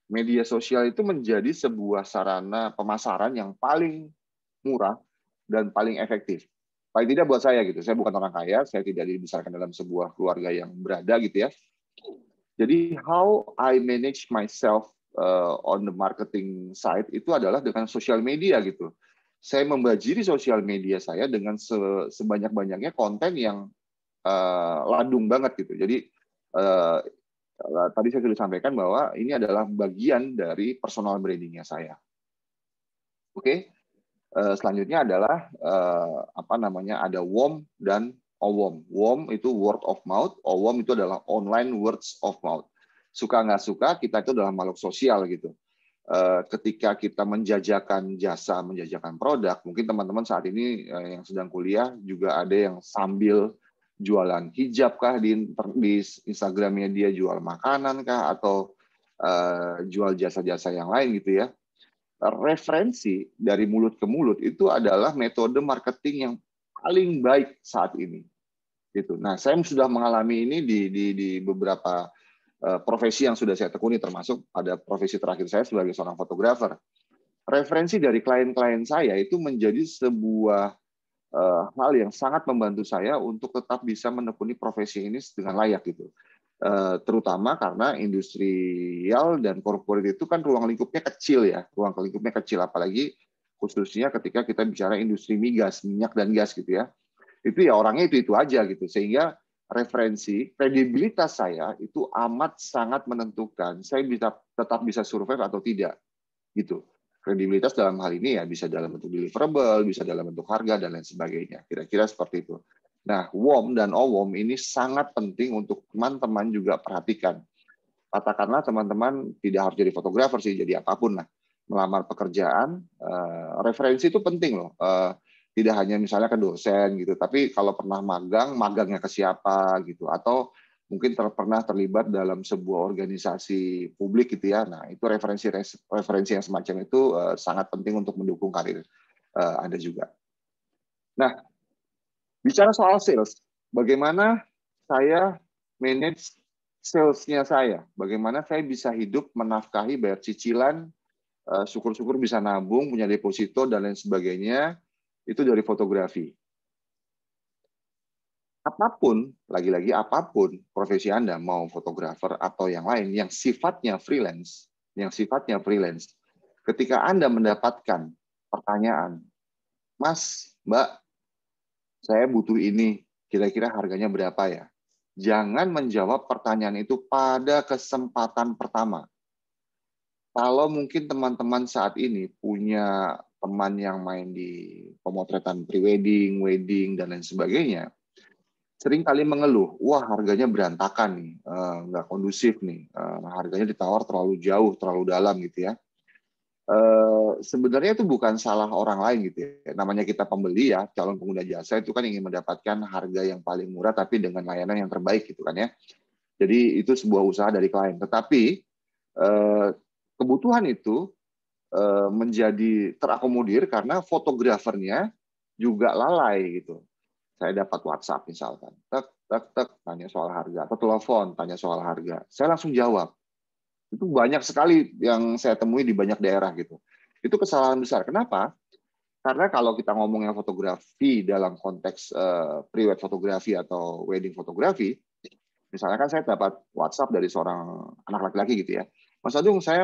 media sosial itu menjadi sebuah sarana pemasaran yang paling murah dan paling efektif. Paling tidak buat saya gitu. Saya bukan orang kaya, saya tidak dibesarkan dalam sebuah keluarga yang berada gitu ya. Jadi how I manage myself on the marketing side itu adalah dengan sosial media gitu. Saya membajiri sosial media saya dengan sebanyak-banyaknya konten yang ladung banget gitu. Jadi tadi saya sudah sampaikan bahwa ini adalah bagian dari personal branding-nya saya. Oke. Selanjutnya adalah ada WOM dan OWOM. WOM itu word of mouth, OWOM itu adalah online words of mouth. Suka nggak suka, kita itu adalah makhluk sosial gitu. Ketika kita menjajakan jasa, menjajakan produk, mungkin teman-teman saat ini yang sedang kuliah juga ada yang sambil jualan hijab kah di Instagramnya, dia jual makanan kah, atau jual jasa-jasa yang lain gitu ya. Referensi dari mulut ke mulut itu adalah metode marketing yang paling baik saat ini. Gitu. Nah, saya sudah mengalami ini di beberapa profesi yang sudah saya tekuni, termasuk pada profesi terakhir saya sebagai seorang fotografer. Referensi dari klien-klien saya itu menjadi sebuah hal yang sangat membantu saya untuk tetap bisa menekuni profesi ini dengan layak gitu. Terutama karena industrial dan korporat itu kan ruang lingkupnya kecil ya, apalagi khususnya ketika kita bicara industri migas, minyak dan gas gitu ya. Itu ya orangnya itu aja gitu, sehingga kredibilitas saya itu amat sangat menentukan saya tetap bisa survive atau tidak gitu. Kredibilitas dalam hal ini ya bisa dalam bentuk deliverable, bisa dalam bentuk harga dan lain sebagainya. Kira-kira seperti itu. Nah, WOM dan OWOM ini sangat penting untuk teman-teman juga perhatikan. Katakanlah teman-teman tidak harus jadi fotografer sih, jadi apapun lah. Melamar pekerjaan, referensi itu penting loh. Tidak hanya misalnya ke dosen gitu, tapi kalau pernah magangnya ke siapa gitu, atau mungkin pernah terlibat dalam sebuah organisasi publik gitu ya. Nah, itu referensi yang semacam itu sangat penting untuk mendukung karir Anda juga. Nah, bicara soal sales, bagaimana saya manage sales-nya saya? Bagaimana saya bisa hidup, menafkahi, bayar cicilan, syukur-syukur bisa nabung, punya deposito, dan lain sebagainya, itu dari fotografi. Apapun, lagi-lagi apapun profesi Anda, mau fotografer atau yang lain, yang sifatnya freelance, ketika Anda mendapatkan pertanyaan, Mas, Mbak, saya butuh ini, kira-kira harganya berapa ya? Jangan menjawab pertanyaan itu pada kesempatan pertama. Kalau mungkin teman-teman saat ini punya teman yang main di pemotretan prewedding, wedding, dan lain sebagainya, sering kali mengeluh, wah harganya berantakan nih, nggak kondusif nih, harganya ditawar terlalu jauh, terlalu dalam gitu ya. Sebenarnya itu bukan salah orang lain gitu ya. Namanya kita pembeli ya, calon pengguna jasa itu kan ingin mendapatkan harga yang paling murah tapi dengan layanan yang terbaik gitu kan ya. Jadi itu sebuah usaha dari klien. Tetapi kebutuhan itu menjadi terakomodir karena fotografernya juga lalai gitu. Saya dapat WhatsApp misalkan, tanya soal harga, atau telepon tanya soal harga, saya langsung jawab. Itu banyak sekali yang saya temui di banyak daerah gitu. Itu kesalahan besar. Kenapa? Karena kalau kita ngomongnya fotografi dalam konteks pre-wed fotografi atau wedding fotografi, misalnya kan saya dapat WhatsApp dari seorang anak laki-laki gitu ya. Mas Agung, saya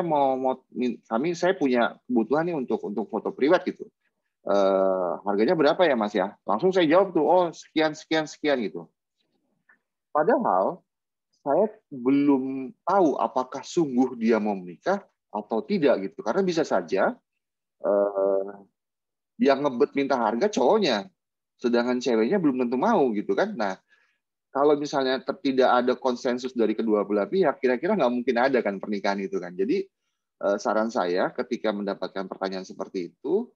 saya punya kebutuhan nih untuk foto pre-wed gitu. Harganya berapa ya Mas ya? Langsung saya jawab tuh, oh sekian gitu. Padahal saya belum tahu apakah sungguh dia mau menikah atau tidak gitu. Karena bisa saja yang ngebet minta harga cowoknya, sedangkan ceweknya belum tentu mau gitu kan. Nah, kalau misalnya tidak ada konsensus dari kedua belah pihak, kira-kira nggak mungkin ada kan pernikahan itu kan. Jadi saran saya ketika mendapatkan pertanyaan seperti itu,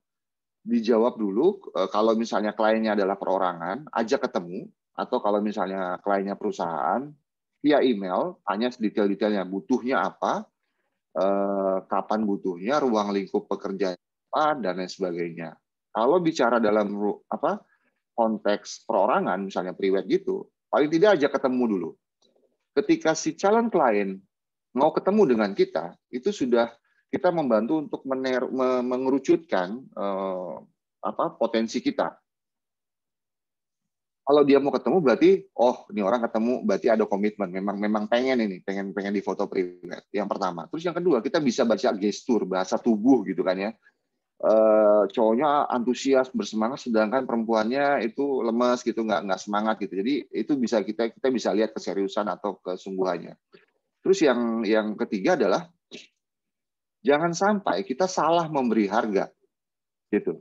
dijawab dulu. Kalau misalnya kliennya adalah perorangan, ajak ketemu. Atau kalau misalnya kliennya perusahaan, via email, tanya sedetail-detailnya, butuhnya apa, kapan butuhnya, ruang lingkup pekerjaan apa, dan lain sebagainya. Kalau bicara dalam konteks perorangan, misalnya pre-wed gitu, paling tidak ajak ketemu dulu. Ketika si calon klien mau ketemu dengan kita, itu sudah kita membantu untuk mengerucutkan potensi kita. Kalau dia mau ketemu berarti ini orang ketemu berarti ada komitmen, memang pengen di foto pre-wed. Yang pertama. Terus yang kedua, kita bisa baca gestur, bahasa tubuh gitu kan ya. Cowoknya antusias, bersemangat, sedangkan perempuannya itu lemes gitu, nggak semangat gitu. Jadi itu bisa kita bisa lihat keseriusan atau kesungguhannya. Terus yang ketiga adalah jangan sampai kita salah memberi harga gitu.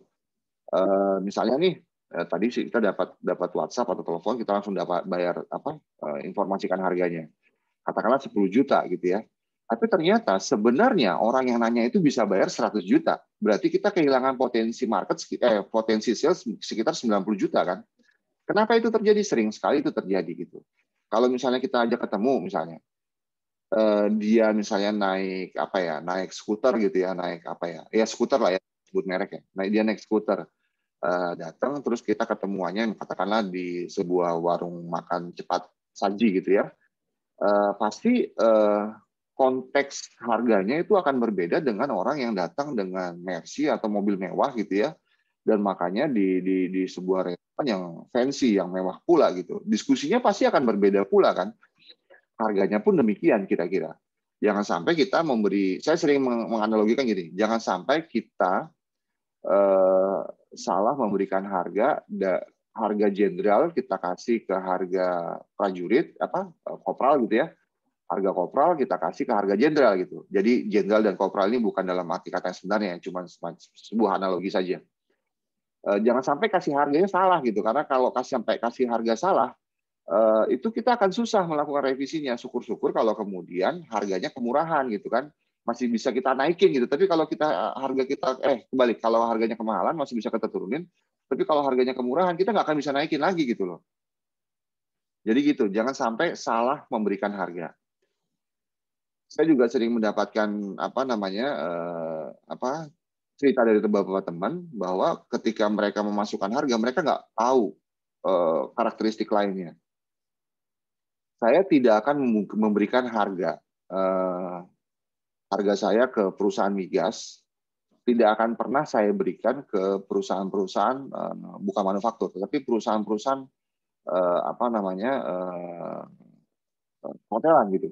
Misalnya nih tadi sih kita dapat WhatsApp atau telepon, kita langsung dapat bayar informasikan harganya. Katakanlah 10 juta gitu ya. Tapi ternyata sebenarnya orang yang nanya itu bisa bayar 100 juta. Berarti kita kehilangan potensi potensi sales sekitar 90 juta kan. Kenapa itu terjadi? Sering sekali itu terjadi gitu. Kalau misalnya kita ajak ketemu misalnya, dia misalnya naik skuter gitu ya, skuter lah ya, sebut merek ya. Dia naik skuter, datang terus kita ketemuannya katakanlah di sebuah warung makan cepat saji gitu ya. Pasti konteks harganya itu akan berbeda dengan orang yang datang dengan Mercy atau mobil mewah gitu ya, dan makanya di sebuah restoran yang fancy, yang mewah pula gitu. Diskusinya pasti akan berbeda pula kan, harganya pun demikian kira-kira. Jangan sampai kita saya sering menganalogikan gini, jangan sampai kita salah memberikan harga jenderal kita kasih ke harga prajurit, kopral gitu ya. Harga kopral kita kasih ke harga jenderal gitu. Jadi jenderal dan kopral ini bukan dalam arti kata yang sebenarnya, cuma sebuah analogi saja. Jangan sampai kasih harganya salah gitu, karena kalau sampai kasih harga salah, itu kita akan susah melakukan revisinya. Syukur-syukur kalau kemudian harganya kemurahan gitu kan, masih bisa kita naikin gitu. Tapi kalau kebalik, kalau harganya kemahalan masih bisa kita turunin. Tapi kalau harganya kemurahan kita nggak akan bisa naikin lagi gitu loh. Jadi gitu, jangan sampai salah memberikan harga. Saya juga sering mendapatkan cerita dari beberapa teman bahwa ketika mereka memasukkan harga, mereka nggak tahu karakteristik lainnya. Saya tidak akan memberikan harga saya ke perusahaan migas, tidak akan pernah saya berikan ke perusahaan-perusahaan bukan manufaktur, tetapi perusahaan-perusahaan hotelan gitu,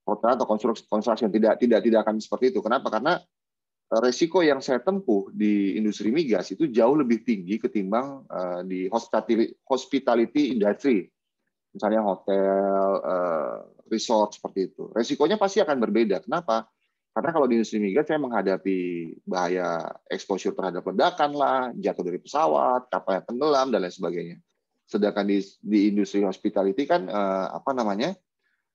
hotel atau construction tidak akan seperti itu. Kenapa? Karena resiko yang saya tempuh di industri migas itu jauh lebih tinggi ketimbang di hospitality industry, misalnya hotel, resort seperti itu. Resikonya pasti akan berbeda. Kenapa? Karena kalau di industri migas saya menghadapi bahaya exposure terhadap ledakan lah, jatuh dari pesawat, kapal yang tenggelam dan lain sebagainya. Sedangkan di industri hospitality kan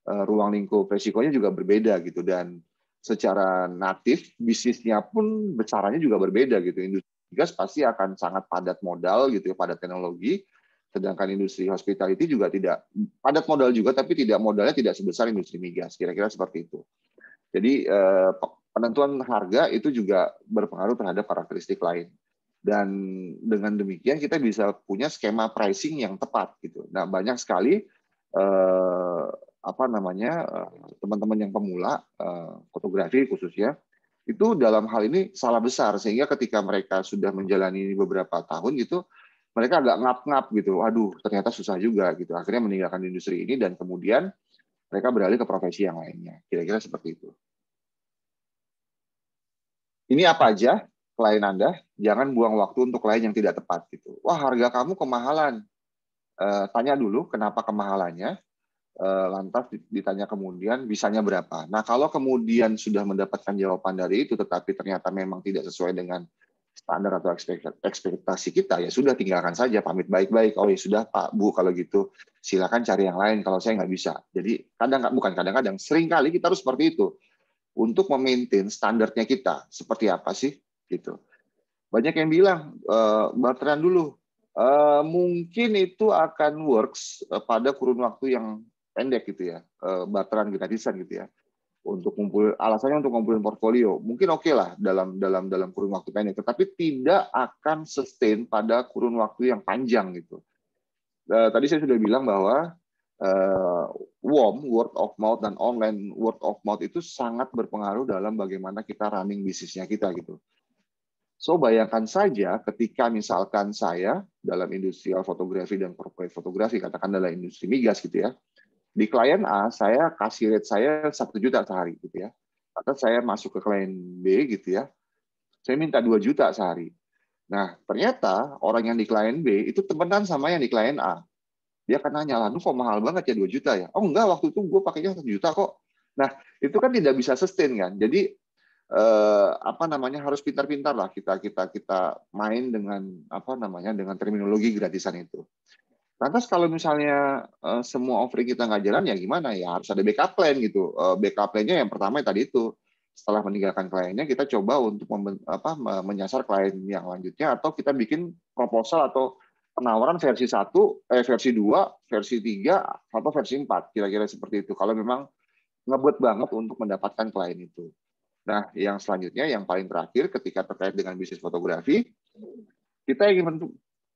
ruang lingkup resikonya juga berbeda gitu, dan secara natif bisnisnya pun besarannya juga berbeda gitu. Industri migas pasti akan sangat padat modal gitu ya, padat teknologi. Sedangkan industri hospitality juga tidak padat modal juga, tapi modalnya tidak sebesar industri migas. Kira-kira seperti itu. Jadi penentuan harga itu juga berpengaruh terhadap karakteristik lain. Dan dengan demikian kita bisa punya skema pricing yang tepat gitu. Nah, banyak sekali teman-teman yang pemula fotografi khususnya itu dalam hal ini salah besar, sehingga ketika mereka sudah menjalani beberapa tahun gitu, mereka agak ngap-ngap gitu. Aduh, ternyata susah juga gitu. Akhirnya meninggalkan industri ini dan kemudian mereka beralih ke profesi yang lainnya. Kira-kira seperti itu. Ini apa aja klien Anda, jangan buang waktu untuk klien yang tidak tepat gitu. Wah, harga kamu kemahalan. Tanya dulu kenapa kemahalannya, lantas ditanya kemudian bisanya berapa. Nah, kalau kemudian sudah mendapatkan jawaban dari itu, tetapi ternyata memang tidak sesuai dengan standar atau ekspektasi kita, ya sudah tinggalkan saja, pamit baik-baik. Oh ya sudah Pak, Bu, kalau gitu silakan cari yang lain, kalau saya nggak bisa. Jadi kadang-kadang, seringkali kita harus seperti itu untuk memaintain standarnya kita. Seperti apa sih? Gitu. Banyak yang bilang, barteran dulu. Mungkin itu akan works pada kurun waktu yang pendek gitu ya, barteran gratisan gitu ya, alasannya untuk ngumpulin portfolio, mungkin oke lah dalam kurun waktu pendek, tetapi tidak akan sustain pada kurun waktu yang panjang gitu. Tadi saya sudah bilang bahwa word of mouth dan online word of mouth itu sangat berpengaruh dalam bagaimana kita running bisnisnya kita gitu. So, bayangkan saja ketika misalkan saya dalam industri fotografi dan corporate fotografi, katakan dalam industri migas gitu ya, di klien A, saya kasih rate saya 1 juta sehari gitu ya. Atau saya masuk ke klien B gitu ya, saya minta 2 juta sehari. Nah, ternyata orang yang di klien B itu temenan sama yang di klien A. Dia akan nanya, lah, kok mahal banget ya 2 juta ya? Oh enggak, waktu itu gue pakainya 1 juta kok. Nah, itu kan tidak bisa sustain kan. Jadi harus pintar-pintar lah kita main dengan dengan terminologi gratisan itu. Lantas kalau misalnya semua offering kita nggak jalan, ya gimana? Ya harus ada backup plan gitu. Backup plan-nya yang pertama tadi itu, setelah meninggalkan kliennya, kita coba untuk menyasar klien yang lanjutnya, atau kita bikin proposal atau penawaran versi 1, versi 2, versi 3, atau versi 4. Kira-kira seperti itu. Kalau memang ngebut banget untuk mendapatkan klien itu. Nah, yang selanjutnya, yang paling terakhir, ketika terkait dengan bisnis fotografi, kita ingin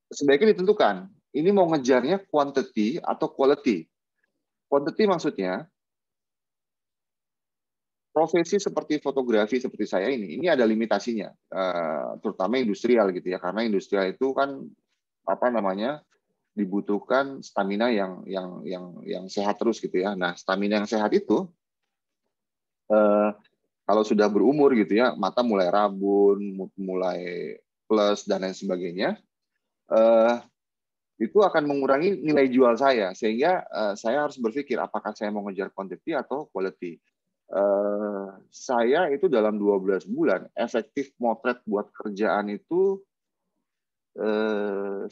sebaiknya ditentukan, ini mau ngejarnya quantity atau quality. Quantity maksudnya, profesi seperti fotografi seperti saya ini ada limitasinya, terutama industrial gitu ya, karena industrial itu kan dibutuhkan stamina yang sehat terus gitu ya. Nah, stamina yang sehat itu kalau sudah berumur gitu ya, mata mulai rabun, mulai plus dan lain sebagainya, itu akan mengurangi nilai jual saya, sehingga saya harus berpikir apakah saya mau ngejar quantity atau quality. Saya itu dalam 12 bulan efektif motret buat kerjaan itu,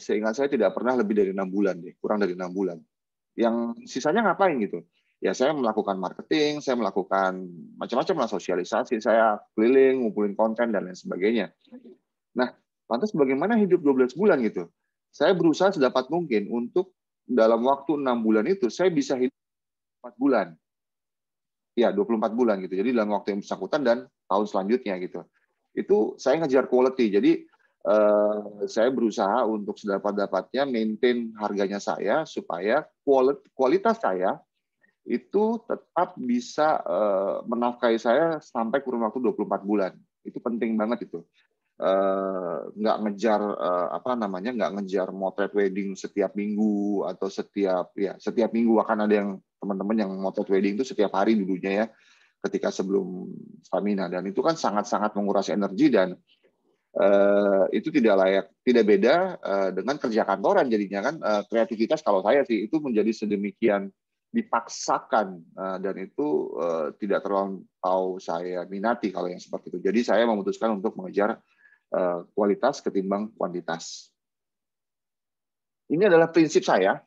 seingat saya tidak pernah lebih dari 6 bulan deh, kurang dari 6 bulan. Yang sisanya ngapain gitu? Ya saya melakukan marketing, saya melakukan macam-macam lah, sosialisasi, saya keliling, ngumpulin konten dan lain sebagainya. Nah, lantas bagaimana hidup 12 bulan gitu? Saya berusaha sedapat mungkin untuk dalam waktu 6 bulan itu saya bisa hidup 4 bulan. Ya, 24 bulan gitu. Jadi dalam waktu yang bersangkutan dan tahun selanjutnya gitu. Itu saya ngejar quality. Jadi saya berusaha untuk sedapat-dapatnya maintain harganya saya supaya kualitas saya itu tetap bisa menafkahi saya sampai kurun waktu 24 bulan. Itu penting banget itu. Nggak ngejar nggak ngejar motret wedding setiap minggu atau setiap minggu. Akan ada yang teman-teman yang motret wedding itu setiap hari dulunya ya, ketika sebelum stamina, dan itu kan sangat-sangat menguras energi dan itu tidak beda dengan kerja kantoran jadinya kan. Kreativitas kalau saya sih itu menjadi sedemikian dipaksakan dan itu tidak terlalu saya minati kalau yang seperti itu. Jadi saya memutuskan untuk mengejar kualitas ketimbang kuantitas. Ini adalah prinsip saya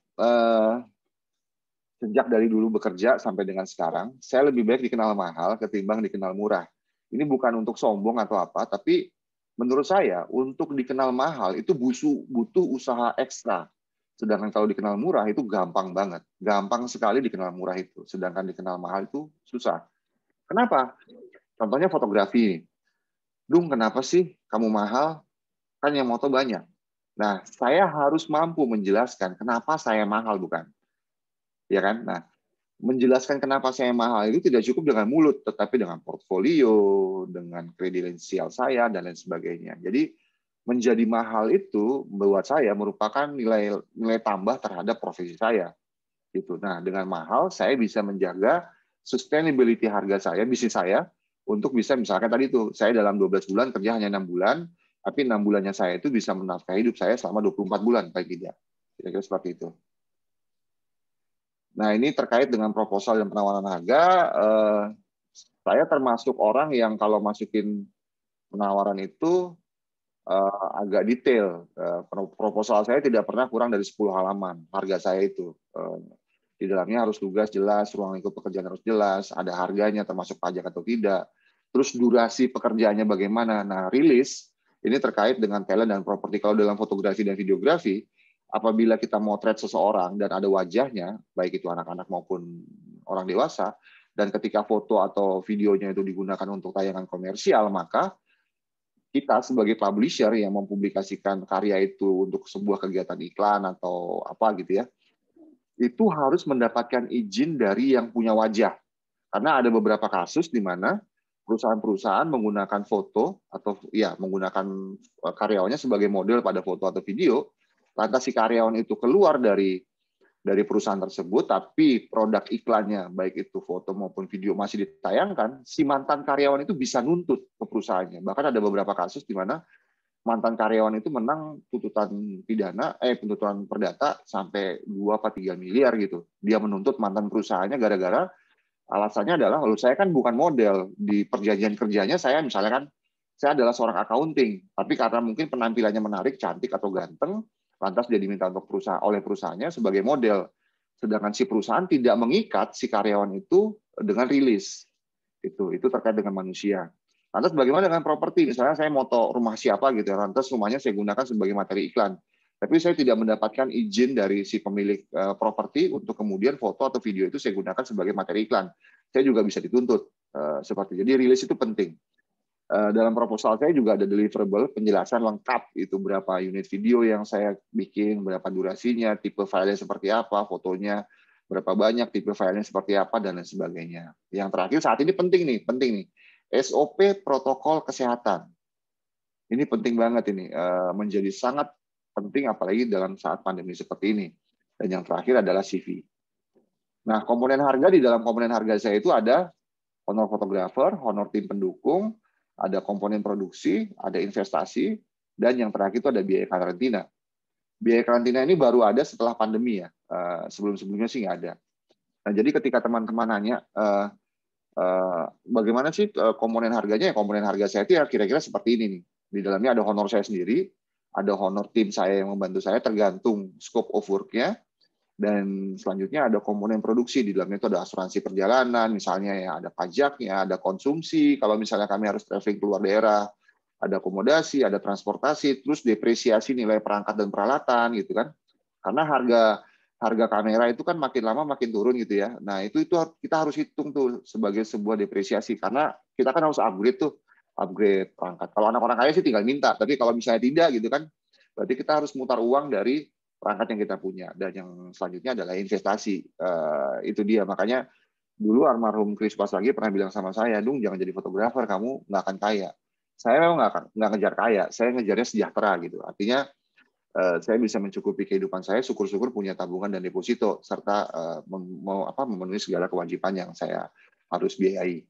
sejak dari dulu bekerja sampai dengan sekarang. Saya lebih baik dikenal mahal ketimbang dikenal murah. Ini bukan untuk sombong atau apa, tapi menurut saya untuk dikenal mahal itu butuh usaha ekstra. Sedangkan kalau dikenal murah itu gampang banget. Gampang sekali dikenal murah itu. Sedangkan dikenal mahal itu susah. Kenapa? Contohnya fotografi. Dung, kenapa sih kamu mahal? Kan yang moto banyak. Nah, saya harus mampu menjelaskan kenapa saya mahal, bukan? Ya kan? Nah, menjelaskan kenapa saya mahal itu tidak cukup dengan mulut, tetapi dengan portfolio, dengan kredensial saya, dan lain sebagainya. Jadi, menjadi mahal itu buat saya merupakan nilai tambah terhadap profesi saya. Gitu. Nah, dengan mahal, saya bisa menjaga sustainability harga saya, bisnis saya, untuk bisa, misalkan tadi itu, saya dalam 12 bulan kerja hanya 6 bulan, tapi 6 bulannya saya itu bisa menafkahi hidup saya selama 24 bulan, paling tidak. Kira-kira seperti itu. Nah, ini terkait dengan proposal dan penawaran harga. Saya termasuk orang yang kalau masukin penawaran itu agak detail. Proposal saya tidak pernah kurang dari 10 halaman, harga saya itu. Di dalamnya harus tugas jelas, ruang lingkup pekerjaan harus jelas, ada harganya termasuk pajak atau tidak. Terus durasi pekerjaannya bagaimana. Nah, rilis ini terkait dengan talent dan properti. Kalau dalam fotografi dan videografi, apabila kita motret seseorang dan ada wajahnya, baik itu anak-anak maupun orang dewasa, dan ketika foto atau videonya itu digunakan untuk tayangan komersial, maka kita sebagai publisher yang mempublikasikan karya itu untuk sebuah kegiatan iklan atau apa gitu ya, itu harus mendapatkan izin dari yang punya wajah. Karena ada beberapa kasus di mana perusahaan-perusahaan menggunakan foto atau ya menggunakan karyawannya sebagai model pada foto atau video, lantas si karyawan itu keluar dari perusahaan tersebut, tapi produk iklannya baik itu foto maupun video masih ditayangkan, si mantan karyawan itu bisa nuntut ke perusahaannya. Bahkan ada beberapa kasus di mana mantan karyawan itu menang tuntutan perdata sampai 2 atau 3 miliar gitu. Dia menuntut mantan perusahaannya gara-gara alasannya adalah, lalu saya kan bukan model, di perjanjian kerjanya saya misalnya kan saya adalah seorang accounting, tapi karena mungkin penampilannya menarik, cantik atau ganteng, lantas dia diminta untuk oleh perusahaannya sebagai model. Sedangkan si perusahaan tidak mengikat si karyawan itu dengan rilis. Itu terkait dengan manusia. Lantas bagaimana dengan properti? Misalnya saya moto rumah siapa gitu ya, lantas rumahnya saya gunakan sebagai materi iklan. Tapi saya tidak mendapatkan izin dari si pemilik properti untuk kemudian foto atau video itu saya gunakan sebagai materi iklan. Saya juga bisa dituntut seperti. Jadi rilis itu penting. Dalam proposal saya juga ada deliverable, penjelasan lengkap itu berapa unit video yang saya bikin, berapa durasinya, tipe filenya seperti apa, fotonya berapa banyak, tipe filenya seperti apa, dan lain sebagainya. Yang terakhir saat ini penting nih. SOP protokol kesehatan. Ini penting banget ini, menjadi sangat penting apalagi dalam saat pandemi seperti ini. Dan yang terakhir adalah CV. Nah, komponen harga di dalam komponen harga saya itu ada honor fotografer, honor tim pendukung, ada komponen produksi, ada investasi, dan yang terakhir itu ada biaya karantina. Biaya karantina ini baru ada setelah pandemi ya. Sebelum-sebelumnya sih nggak ada. Nah, jadi ketika teman-teman nanya, bagaimana sih komponen harganya? Ya, komponen harga saya itu ya kira-kira seperti ini nih. Di dalamnya ada honor saya sendiri, ada honor tim saya yang membantu saya tergantung scope of work-nya, dan selanjutnya ada komponen produksi. Di dalamnya itu ada asuransi perjalanan, misalnya ya ada pajaknya, ada konsumsi, kalau misalnya kami harus traveling keluar daerah, ada akomodasi, ada transportasi, terus depresiasi nilai perangkat dan peralatan gitu kan. Karena harga kamera itu kan makin lama makin turun gitu ya. Nah, itu kita harus hitung tuh sebagai sebuah depresiasi karena kita kan harus upgrade perangkat. Kalau anak orang kaya sih tinggal minta, tapi kalau misalnya tidak gitu kan, berarti kita harus mutar uang dari perangkat yang kita punya. Dan yang selanjutnya adalah investasi. Itu dia. Makanya dulu almarhum Chris Pasagi pernah bilang sama saya, Dung, jangan jadi fotografer, kamu nggak akan kaya. Saya memang nggak ngejar kaya, saya ngejarnya sejahtera gitu. Artinya saya bisa mencukupi kehidupan saya, syukur-syukur punya tabungan dan deposito, serta memenuhi segala kewajiban yang saya harus biayai.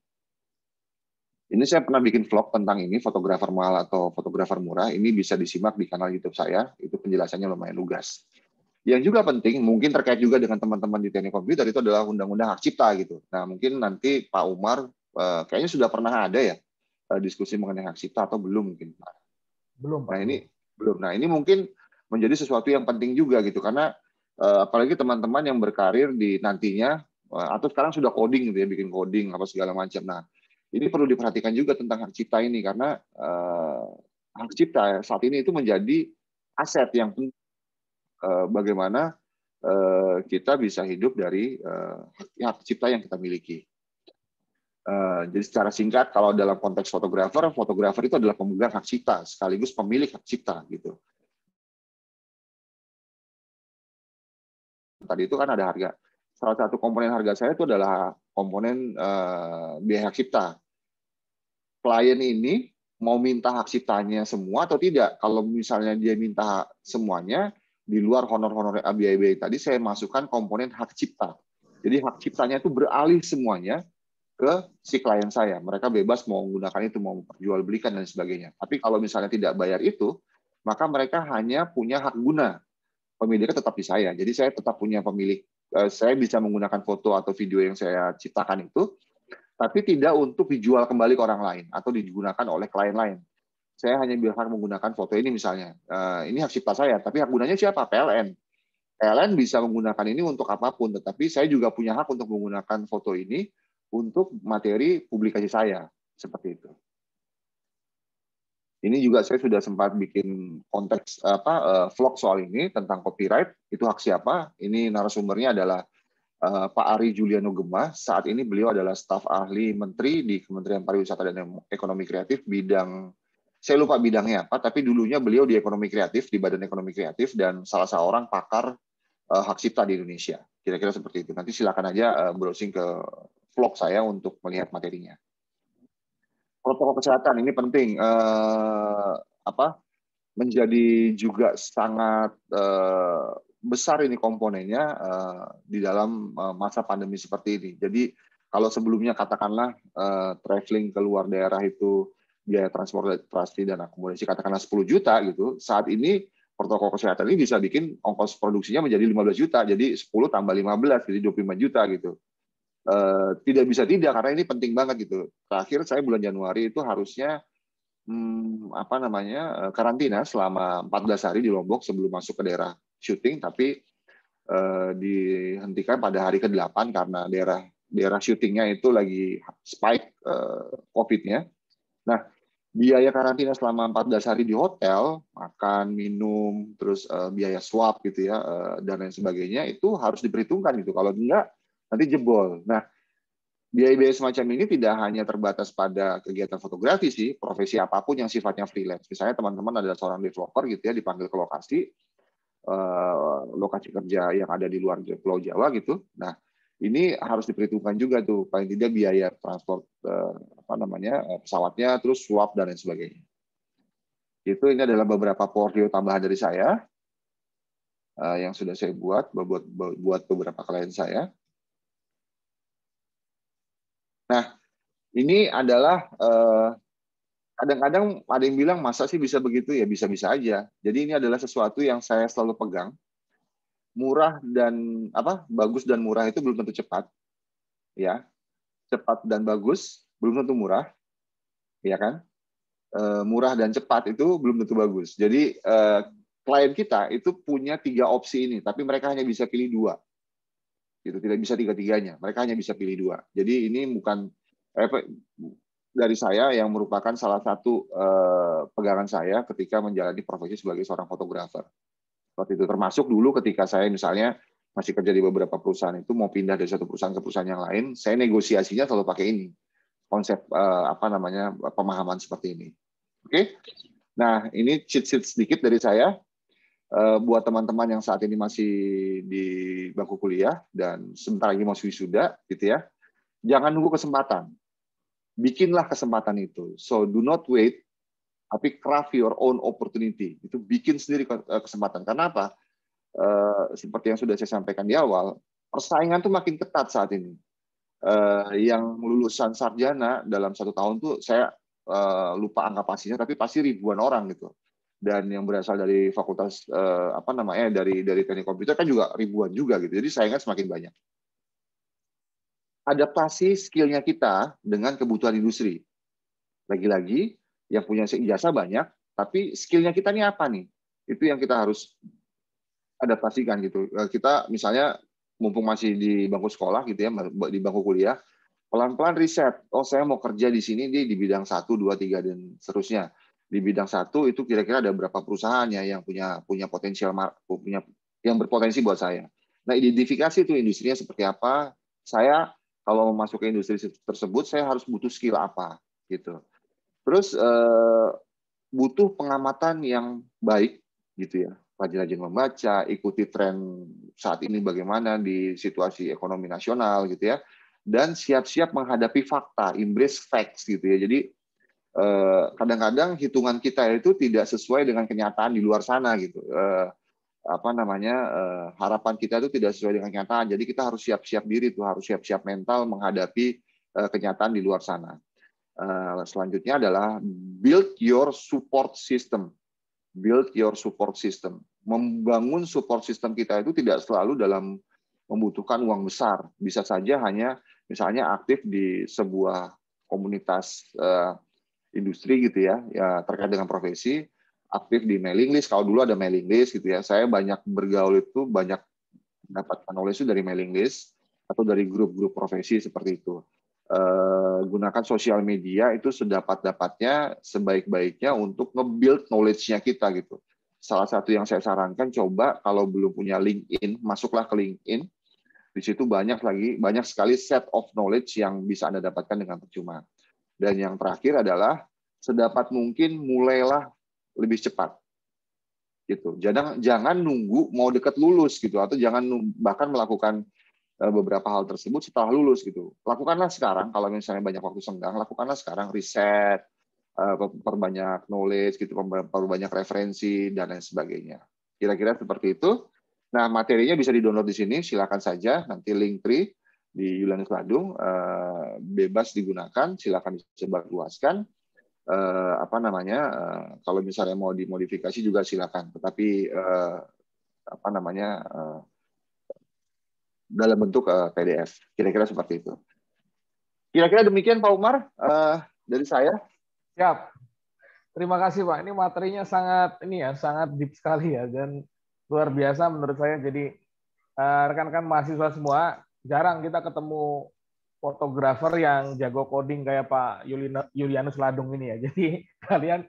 Ini saya pernah bikin vlog tentang ini, fotografer mahal atau fotografer murah. Ini bisa disimak di kanal YouTube saya. Itu penjelasannya lumayan lugas. Yang juga penting, mungkin terkait juga dengan teman-teman di teknik komputer, itu adalah undang-undang hak cipta gitu. Nah, mungkin nanti Pak Umar kayaknya sudah pernah ada ya diskusi mengenai hak cipta atau belum mungkin. Belum, Pak. Nah, ini belum. Nah, ini mungkin menjadi sesuatu yang penting juga gitu, karena apalagi teman-teman yang berkarir di nantinya atau sekarang sudah coding gitu ya, bikin coding apa segala macam. Nah, ini perlu diperhatikan juga tentang hak cipta ini karena hak cipta saat ini itu menjadi aset yang penting bagaimana kita bisa hidup dari hak cipta yang kita miliki. Jadi secara singkat, kalau dalam konteks fotografer itu adalah pemegang hak cipta sekaligus pemilik hak cipta gitu. Tadi itu kan ada harga. Salah satu komponen harga saya itu adalah komponen biaya hak cipta. Klien ini mau minta hak ciptanya semua atau tidak? Kalau misalnya dia minta semuanya, di luar honor-honor biaya tadi, saya masukkan komponen hak cipta. Jadi hak ciptanya itu beralih semuanya ke si klien saya. Mereka bebas mau menggunakan itu, mau perjualbelikan dan sebagainya. Tapi kalau misalnya tidak bayar itu, maka mereka hanya punya hak guna. Pemiliknya tetap di saya. Jadi saya tetap punya pemilik. Saya bisa menggunakan foto atau video yang saya ciptakan itu, tapi tidak untuk dijual kembali ke orang lain atau digunakan oleh klien lain. Saya hanya bisa menggunakan foto ini misalnya. Ini hak cipta saya, tapi hak gunanya siapa? PLN. PLN bisa menggunakan ini untuk apapun, tetapi saya juga punya hak untuk menggunakan foto ini untuk materi publikasi saya. Seperti itu. Ini juga saya sudah sempat bikin konteks vlog soal ini tentang copyright. Itu hak siapa? Ini narasumbernya adalah Pak Ari Juliano Gemah. Saat ini beliau adalah staf ahli menteri di Kementerian Pariwisata dan Ekonomi Kreatif bidang, saya lupa bidangnya apa, tapi dulunya beliau di Ekonomi Kreatif, di Badan Ekonomi Kreatif, dan salah seorang pakar hak cipta di Indonesia. Kira-kira seperti itu. Nanti silakan aja browsing ke vlog saya untuk melihat materinya. Protokol kesehatan ini penting, menjadi juga sangat besar ini komponennya di dalam masa pandemi seperti ini. Jadi kalau sebelumnya katakanlah traveling ke luar daerah itu biaya transportasi dan akomodasi katakanlah 10 juta gitu, saat ini protokol kesehatan ini bisa bikin ongkos produksinya menjadi 15 juta, jadi 10 tambah 15 jadi 25 juta gitu. Tidak bisa tidak karena ini penting banget gitu. Terakhir saya bulan Januari itu harusnya karantina selama 14 hari di Lombok sebelum masuk ke daerah syuting, tapi dihentikan pada hari ke-8 karena daerah syutingnya itu lagi spike COVID-nya. Nah, biaya karantina selama 14 hari di hotel, makan, minum, terus biaya swab gitu ya, dan lain sebagainya itu harus diperhitungkan gitu. Kalau enggak nanti jebol. Nah, biaya-biaya semacam ini tidak hanya terbatas pada kegiatan fotografi sih, profesi apapun yang sifatnya freelance. Misalnya teman-teman adalah seorang developer gitu ya, dipanggil ke lokasi kerja yang ada di luar Pulau Jawa gitu. Nah, ini harus diperhitungkan juga tuh, paling tidak biaya transport pesawatnya, terus swab dan lain sebagainya. Itu ini adalah beberapa portfolio tambahan dari saya. yang sudah saya buat beberapa klien saya. Nah, ini adalah kadang-kadang ada yang bilang masa sih bisa begitu, ya bisa-bisa aja. Jadi ini adalah sesuatu yang saya selalu pegang. Murah dan bagus dan murah itu belum tentu cepat, ya. Cepat dan bagus belum tentu murah, ya kan? Murah dan cepat itu belum tentu bagus. Jadi klien kita itu punya 3 opsi ini, tapi mereka hanya bisa pilih 2. Gitu, tidak bisa tiga-tiganya. Mereka hanya bisa pilih 2. Jadi ini bukan dari saya yang merupakan salah satu pegangan saya ketika menjalani profesi sebagai seorang fotografer. Seperti itu. Termasuk dulu ketika saya misalnya masih kerja di beberapa perusahaan itu mau pindah dari satu perusahaan ke perusahaan yang lain, saya negosiasinya selalu pakai ini. Konsep pemahaman seperti ini. Oke. Nah, ini cheat sheet sedikit dari saya buat teman-teman yang saat ini masih di bangku kuliah dan sebentar lagi mau wisuda gitu ya. Jangan nunggu kesempatan. Bikinlah kesempatan itu. So do not wait, tapi craft your own opportunity. Itu bikin sendiri kesempatan. Karena apa? Seperti yang sudah saya sampaikan di awal, persaingan tuh makin ketat saat ini. Yang lulusan sarjana dalam 1 tahun tuh saya lupa angka pastinya, tapi pasti ribuan orang gitu. Dan yang berasal dari fakultas dari teknik komputer kan juga ribuan juga gitu. Jadi saingan semakin banyak. Adaptasi skill-nya kita dengan kebutuhan industri. Lagi-lagi, yang punya ijazah banyak, tapi skill-nya kita ini apa nih? Itu yang kita harus adaptasikan gitu. Kita misalnya mumpung masih di bangku sekolah gitu ya, di bangku kuliah, pelan-pelan riset. Oh, saya mau kerja di sini di bidang 1, 2, 3 dan seterusnya. Di bidang 1 itu kira-kira ada berapa perusahaan ya yang punya potensial yang berpotensi buat saya. Nah, identifikasi itu industrinya seperti apa. Saya kalau mau masuk ke industri tersebut, saya harus butuh skill apa gitu. Terus butuh pengamatan yang baik gitu ya. Rajin-rajin membaca, ikuti tren saat ini bagaimana di situasi ekonomi nasional gitu ya. Dan siap-siap menghadapi fakta, embrace facts gitu ya. Jadi kadang-kadang hitungan kita itu tidak sesuai dengan kenyataan di luar sana gitu. Harapan kita itu tidak sesuai dengan kenyataan. Jadi kita harus siap-siap diri tuh, harus siap-siap mental menghadapi kenyataan di luar sana. Selanjutnya adalah build your support system. Build your support system. Membangun support system kita itu tidak selalu dalam membutuhkan uang besar. Bisa saja hanya misalnya aktif di sebuah komunitas industri gitu ya terkait dengan profesi, aktif di mailing list. Kalau dulu ada mailing list gitu ya, saya banyak bergaul itu, banyak mendapatkan knowledge itu dari mailing list atau dari grup-grup profesi seperti itu. Gunakan sosial media itu sedapat-dapatnya, sebaik-baiknya untuk nge-build knowledge-nya kita gitu. Salah satu yang saya sarankan, coba kalau belum punya LinkedIn, masuklah ke LinkedIn. Di situ banyak sekali set of knowledge yang bisa Anda dapatkan dengan percuma. Dan yang terakhir adalah sedapat mungkin mulailah lebih cepat. Gitu. Jangan nunggu mau dekat lulus gitu, atau jangan bahkan melakukan beberapa hal tersebut setelah lulus gitu. Lakukanlah sekarang kalau misalnya banyak waktu senggang, lakukanlah sekarang riset, perbanyak knowledge gitu, perbanyak referensi dan lain sebagainya. Kira-kira seperti itu. Nah, materinya bisa di-download di sini, silakan saja. Nanti Linktree di Julianus Ladung bebas digunakan, silakan disebarluaskan. Kalau misalnya mau dimodifikasi juga silakan. Tetapi dalam bentuk PDF. Kira-kira seperti itu. Kira-kira demikian Pak Umar dari saya. Siap. Terima kasih Pak. Ini materinya sangat deep sekali ya, dan luar biasa menurut saya. Jadi rekan-rekan mahasiswa semua, jarang kita ketemu fotografer yang jago coding kayak Pak Julianus Ladung ini ya. Jadi kalian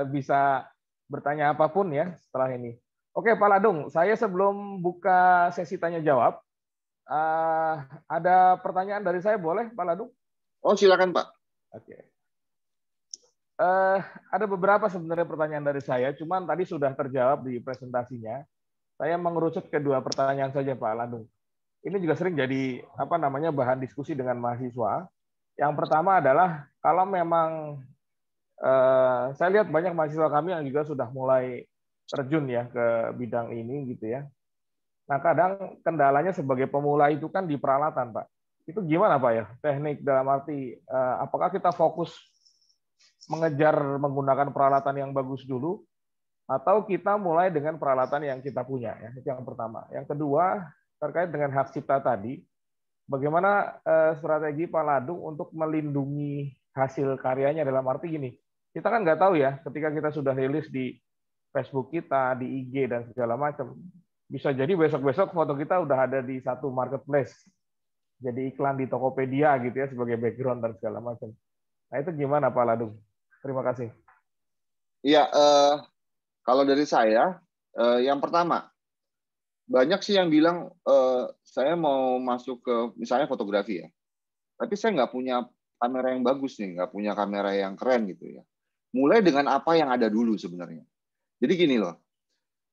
bisa bertanya apapun ya setelah ini. Oke Pak Ladung, saya sebelum buka sesi tanya jawab, ada pertanyaan dari saya, boleh Pak Ladung? Oh silakan Pak. Oke. Ada beberapa sebenarnya pertanyaan dari saya, cuman tadi sudah terjawab di presentasinya. Saya mengerucut ke 2 pertanyaan saja Pak Ladung. Ini juga sering jadi bahan diskusi dengan mahasiswa. Yang pertama adalah kalau memang saya lihat banyak mahasiswa kami yang juga sudah mulai terjun ya ke bidang ini gitu ya. Nah, kadang kendalanya sebagai pemula itu kan di peralatan, Pak. Itu gimana, Pak ya? Teknik dalam arti apakah kita fokus mengejar menggunakan peralatan yang bagus dulu atau kita mulai dengan peralatan yang kita punya ya. Itu yang pertama. Yang kedua, terkait dengan hak cipta tadi, bagaimana strategi Pak Ladung untuk melindungi hasil karyanya dalam arti gini. Kita kan nggak tahu ya, ketika kita sudah rilis di Facebook kita, di IG dan segala macam, bisa jadi besok-besok foto kita udah ada di satu marketplace, jadi iklan di Tokopedia gitu ya sebagai background dan segala macam. Nah itu gimana Pak Ladung? Terima kasih. Iya, kalau dari saya, yang pertama, banyak sih yang bilang saya mau masuk ke misalnya fotografi ya, tapi saya nggak punya kamera yang bagus nih, nggak punya kamera yang keren gitu ya. Mulai dengan apa yang ada dulu sebenarnya. Jadi gini loh,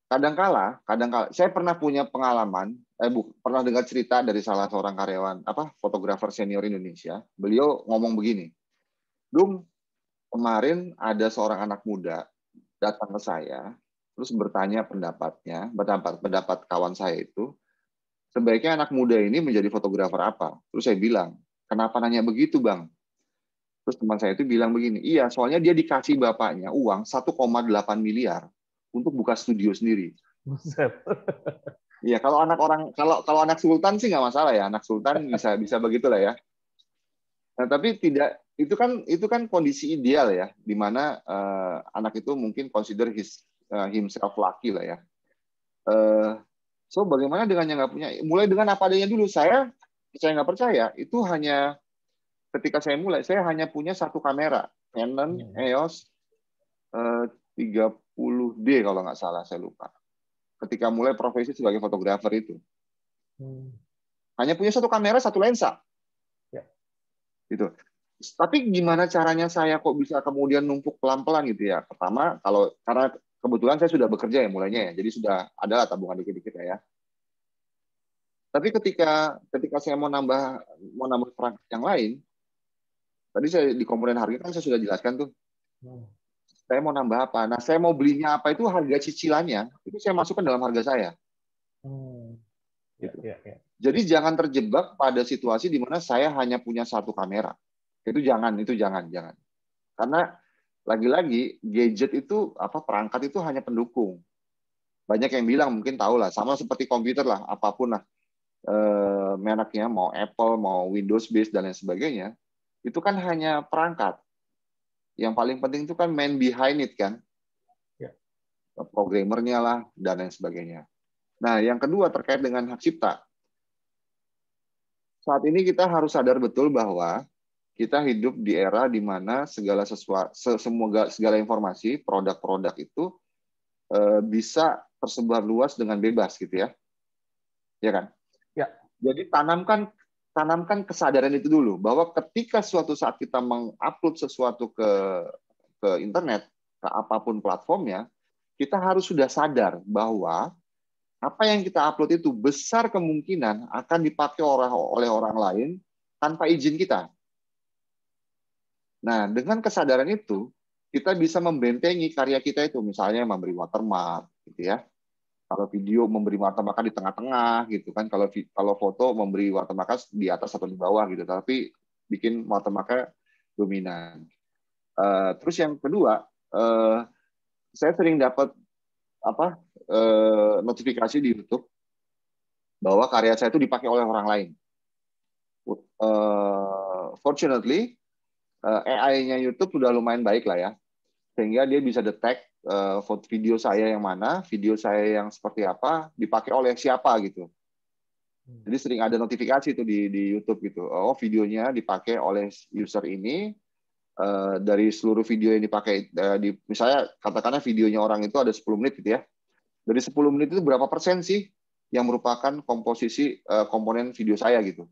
kadangkala saya pernah punya pengalaman, pernah dengar cerita dari salah seorang karyawan fotografer senior Indonesia. Beliau ngomong begini, Dung, kemarin ada seorang anak muda datang ke saya, terus bertanya pendapat kawan saya itu, sebaiknya anak muda ini menjadi fotografer apa? Terus saya bilang, kenapa nanya begitu, Bang? Terus teman saya itu bilang begini, iya, soalnya dia dikasih bapaknya uang 1,8 miliar untuk buka studio sendiri. Iya, kalau anak sultan sih nggak masalah ya, anak sultan bisa bisa begitulah ya. Nah, tapi tidak, itu kan kondisi ideal ya, di mana anak itu mungkin consider himself lucky lah ya. So bagaimana dengan yang nggak punya? Mulai dengan apa adanya dulu. Saya nggak percaya. Itu hanya ketika saya mulai, saya hanya punya satu kamera, Canon EOS 30D kalau nggak salah, saya lupa. Ketika mulai profesi sebagai fotografer itu, hanya punya satu kamera, satu lensa. Gitu. Tapi gimana caranya saya kok bisa kemudian numpuk pelan-pelan gitu ya? Pertama, karena kebetulan saya sudah bekerja ya mulainya ya, jadi sudah ada lah tabungan dikit-dikit ya. Tapi ketika saya mau nambah perangkat yang lain, tadi saya di komponen harga kan saya sudah jelaskan tuh. Saya mau nambah apa? Nah, saya mau belinya apa itu harga cicilannya itu saya masukkan dalam harga saya. Gitu. Jadi jangan terjebak pada situasi di mana saya hanya punya satu kamera. Itu jangan. Karena lagi-lagi gadget itu perangkat itu hanya pendukung. Banyak yang bilang mungkin tahu lah, sama seperti komputer lah, apapun lah mereknya, mau Apple, mau Windows based dan lain sebagainya, itu kan hanya perangkat. Yang paling penting itu kan man behind it kan, programmernya lah dan lain sebagainya. Nah, yang kedua terkait dengan hak cipta. Saat ini kita harus sadar betul bahwa kita hidup di era di mana segala informasi, produk-produk itu bisa tersebar luas dengan bebas gitu ya. Ya kan? Ya. Jadi tanamkan kesadaran itu dulu bahwa ketika suatu saat kita mengupload sesuatu ke internet, ke apapun platformnya, kita harus sudah sadar bahwa apa yang kita upload itu besar kemungkinan akan dipakai oleh orang lain tanpa izin kita. Nah, dengan kesadaran itu, kita bisa membentengi karya kita itu, misalnya memberi watermark, gitu ya. Kalau video memberi watermark di tengah-tengah, gitu kan. Kalau foto memberi watermark di atas atau di bawah, gitu. Tapi bikin watermark dominan. Terus yang kedua, saya sering dapat notifikasi di YouTube bahwa karya saya itu dipakai oleh orang lain. Fortunately, AI-nya YouTube sudah lumayan baik lah ya, sehingga dia bisa detect video saya yang mana, video saya yang seperti apa, dipakai oleh siapa gitu. Jadi sering ada notifikasi itu di YouTube gitu. Oh, videonya dipakai oleh user ini, dari seluruh video yang dipakai, misalnya katakanlah videonya orang itu ada 10 menit gitu ya. Dari 10 menit itu berapa persen sih yang merupakan komposisi komponen video saya gitu.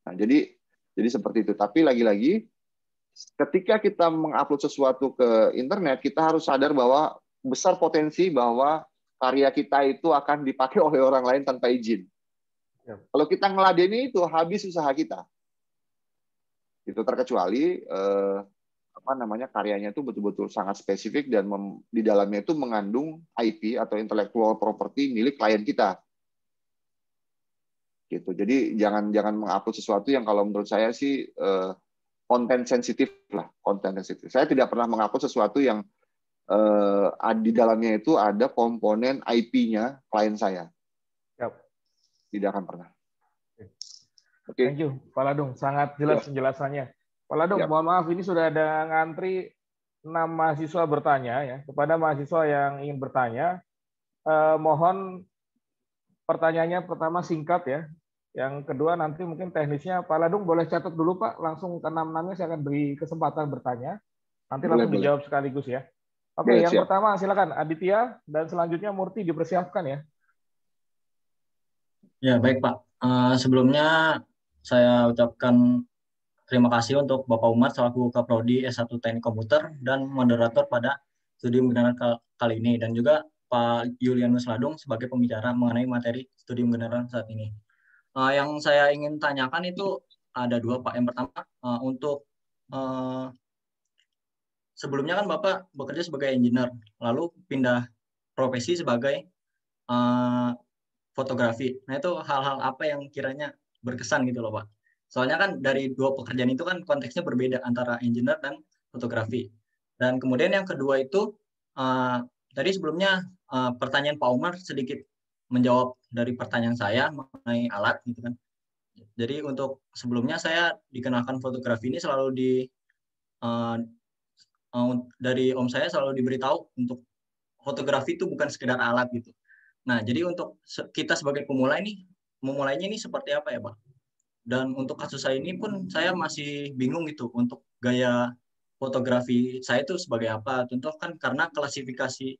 Nah, jadi seperti itu. Tapi lagi-lagi, ketika kita mengupload sesuatu ke internet, kita harus sadar bahwa besar potensi bahwa karya kita itu akan dipakai oleh orang lain tanpa izin. Ya. Kalau kita ngeladeni itu, habis usaha kita. Itu terkecuali apa namanya karyanya itu betul-betul sangat spesifik dan di dalamnya itu mengandung IP atau intellectual property milik klien kita gitu. Jadi jangan mengupload sesuatu yang kalau menurut saya sih konten sensitif lah, konten sensitif. Saya tidak pernah mengupload sesuatu yang di dalamnya itu ada komponen IP-nya klien saya. Yap. Tidak akan pernah. Oke. Thank you, Pak Ladung. Sangat jelas penjelasannya. Pak Ladung, mohon maaf ini sudah ada ngantri 6 mahasiswa bertanya ya. Kepada mahasiswa yang ingin bertanya, mohon pertanyaannya pertama singkat ya. Yang kedua nanti mungkin teknisnya Pak Ladung boleh catat dulu Pak, langsung ke 6-6-nya saya akan beri kesempatan bertanya. Nanti langsung dijawab sekaligus ya. Oke, yang pertama silakan Aditya dan selanjutnya Murti dipersiapkan ya. Ya, baik Pak. Sebelumnya saya ucapkan terima kasih untuk Bapak Umar selaku Kaprodi S1 Teknik Komputer dan moderator pada studi general kali ini, dan juga Pak Julianus Ladung sebagai pembicara mengenai materi studi general saat ini. Yang saya ingin tanyakan itu ada 2 Pak. Yang pertama untuk sebelumnya kan Bapak bekerja sebagai engineer, lalu pindah profesi sebagai fotografi. Nah itu hal-hal apa yang kiranya berkesan gitu loh Pak. Soalnya kan dari 2 pekerjaan itu kan konteksnya berbeda antara engineer dan fotografi. Dan kemudian yang kedua itu tadi sebelumnya pertanyaan Pak Umar sedikit menjawab dari pertanyaan saya mengenai alat gitu kan. Jadi untuk sebelumnya saya dikenalkan fotografi ini selalu dari om saya selalu diberitahu untuk fotografi itu bukan sekedar alat gitu. Nah, jadi untuk kita sebagai pemula ini, memulainya ini seperti apa ya, Pak? Dan untuk kasus saya ini pun saya masih bingung gitu untuk gaya fotografi saya itu sebagai apa. Tentu kan karena klasifikasi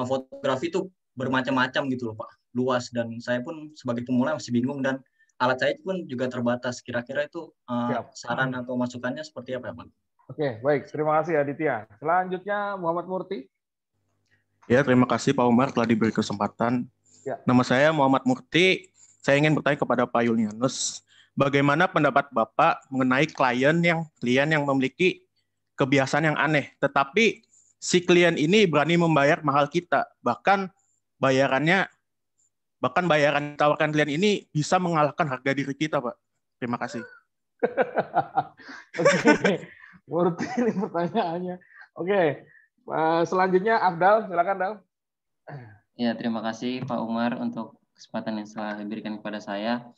fotografi itu bermacam-macam gitu loh, Pak. Luas, dan saya pun sebagai pemula masih bingung, dan alat saya pun juga terbatas. Kira-kira itu saran atau masukannya seperti apa ya, Pak? Oke, baik. Terima kasih Aditya. Selanjutnya Muhammad Murti. Ya, terima kasih Pak Umar telah diberi kesempatan. Ya. Nama saya Muhammad Murti. Saya ingin bertanya kepada Pak Julianus, bagaimana pendapat Bapak mengenai klien yang memiliki kebiasaan yang aneh, tetapi si klien ini berani membayar mahal kita, bahkan bayaran ditawarkan klien ini bisa mengalahkan harga diri kita, Pak. Terima kasih. Oke, Murti ini pertanyaannya. Oke. Selanjutnya Afdal, silakan Dal. Ya, terima kasih Pak Umar untuk kesempatan yang telah diberikan kepada saya.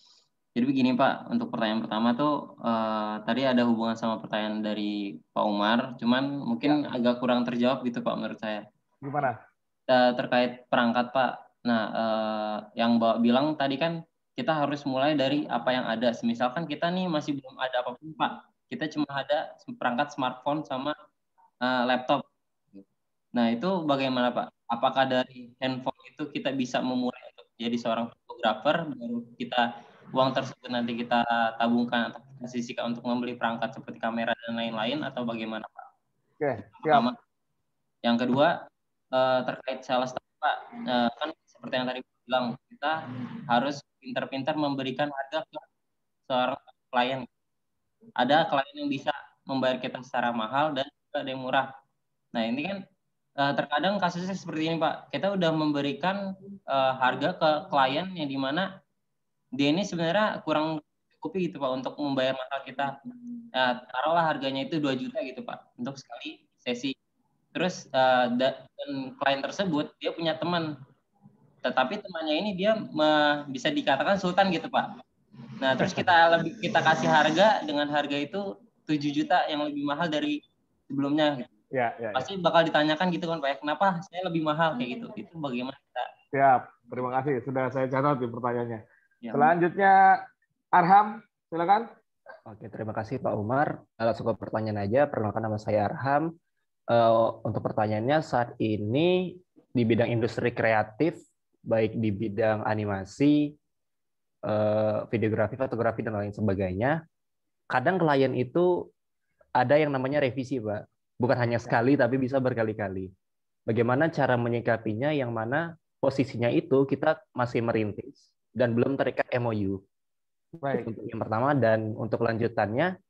Jadi begini Pak, untuk pertanyaan pertama tuh tadi ada hubungan sama pertanyaan dari Pak Umar, cuman mungkin agak kurang terjawab gitu Pak menurut saya. Gimana? Terkait perangkat Pak. Nah, yang Bapak bilang tadi kan kita harus mulai dari apa yang ada. Misalkan kita nih masih belum ada apapun Pak, kita cuma ada perangkat smartphone sama laptop. Nah, itu bagaimana Pak? Apakah dari handphone itu kita bisa memulai untuk jadi seorang fotografer, baru uang tersebut nanti kita tabungkan atau kita sisihkan untuk membeli perangkat seperti kamera dan lain-lain, atau bagaimana Pak? Oke, siap. Yang kedua, terkait sales Pak, kan seperti yang tadi bilang, kita harus pintar-pintar memberikan harga ke seorang klien. Ada klien yang bisa membayar kita secara mahal dan juga ada yang murah. Nah, ini kan terkadang kasusnya seperti ini Pak, kita udah memberikan harga ke klien yang dimana dia ini sebenarnya kurang cukup gitu Pak untuk membayar mahal kita. Taruhlah harganya itu 2 juta gitu Pak untuk sekali sesi. Terus dan klien tersebut dia punya teman, tetapi temannya ini dia bisa dikatakan sultan gitu Pak. Nah, terus kita kasih harga dengan harga itu 7 juta yang lebih mahal dari sebelumnya gitu. Ya. Pasti bakal ditanyakan gitu kan Pak, kenapa saya lebih mahal kayak gitu. Itu bagaimana kita? Siap, terima kasih. Sudah saya catat di pertanyaannya. Ya. Selanjutnya Arham, silakan. Oke, terima kasih Pak Umar. Langsung ke pertanyaan aja. Perkenalkan, nama saya Arham. Untuk pertanyaannya, saat ini di bidang industri kreatif, baik di bidang animasi, videografi, fotografi, dan lain sebagainya, kadang klien itu ada yang namanya revisi, Pak. Bukan hanya sekali, tapi bisa berkali-kali. Bagaimana cara menyikapinya, yang mana posisinya itu kita masih merintis dan belum terikat MOU. Baik. Untuk yang pertama, dan untuk lanjutannya,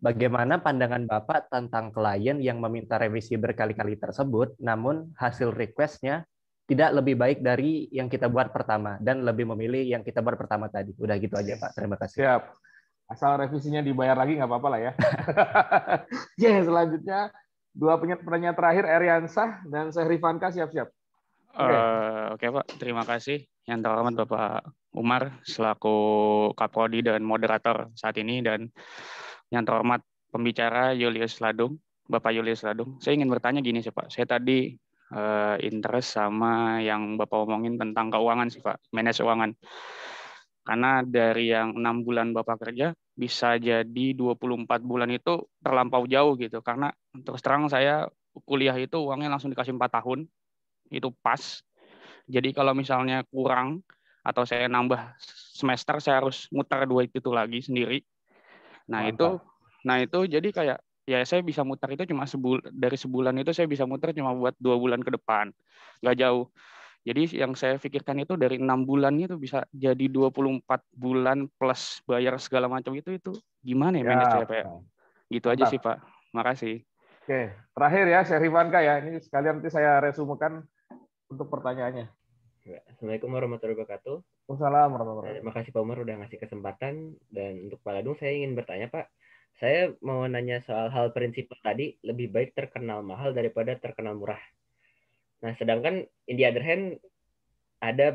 Bagaimana pandangan Bapak tentang klien yang meminta revisi berkali-kali tersebut, namun hasil request-nya tidak lebih baik dari yang kita buat pertama dan lebih memilih yang kita buat pertama tadi. Udah gitu aja, Pak. Terima kasih. Siap. Asal revisinya dibayar lagi nggak apa-apa lah ya. Oke, selanjutnya dua penanya terakhir, Eriansah dan Syahrifanka, siap-siap. Oke Pak, terima kasih. Yang terhormat Bapak Umar selaku Kaprodi dan moderator saat ini, dan yang terhormat pembicara Julius Ladung, Bapak Julius Ladung. Saya ingin bertanya gini sih Pak, saya tadi interest sama yang Bapak omongin tentang keuangan sih Pak, manage keuangan. Karena dari yang 6 bulan Bapak kerja, bisa jadi 24 bulan itu terlampau jauh gitu. Karena terus terang saya kuliah itu uangnya langsung dikasih 4 tahun, itu pas. Jadi kalau misalnya kurang atau saya nambah semester, saya harus muter duit itu lagi sendiri. Nah itu jadi kayak ya saya bisa muter itu cuma dari sebulan itu saya bisa muter cuma buat 2 bulan ke depan, nggak jauh. Jadi yang saya pikirkan itu dari 6 bulan itu bisa jadi 24 bulan plus bayar segala macam itu gimana ya manage ya Pak? Gitu aja sih Pak. Makasih. Oke, terakhir ya Syahrifanka ya. Ini sekalian nanti saya resumekan untuk pertanyaannya. Assalamualaikum warahmatullahi wabarakatuh. Waalaikumsalam warahmatullahi wabarakatuh. Terima kasih Pak Umar udah ngasih kesempatan. Dan untuk Pak Ladung, saya ingin bertanya Pak. Saya mau nanya soal hal prinsip tadi, lebih baik terkenal mahal daripada terkenal murah. Nah, sedangkan in the other hand, ada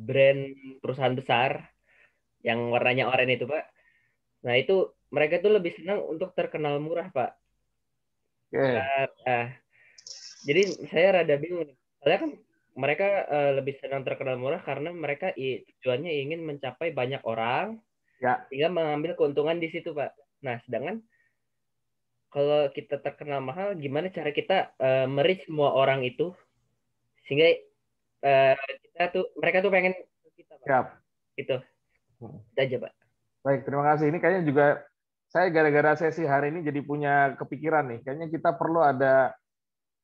brand perusahaan besar yang warnanya oranye itu Pak. Nah, itu mereka tuh lebih senang untuk terkenal murah Pak. Jadi saya rada bingung. Soalnya kan mereka lebih senang terkenal murah karena mereka tujuannya ingin mencapai banyak orang, sehingga mengambil keuntungan di situ Pak. Nah, sedangkan kalau kita terkenal mahal, gimana cara kita mereach semua orang itu sehingga mereka tuh pengen kita Pak. Siap. Gitu. Itu aja Pak. Baik, terima kasih. Ini kayaknya juga saya gara-gara sesi hari ini jadi punya kepikiran nih. Kayaknya kita perlu ada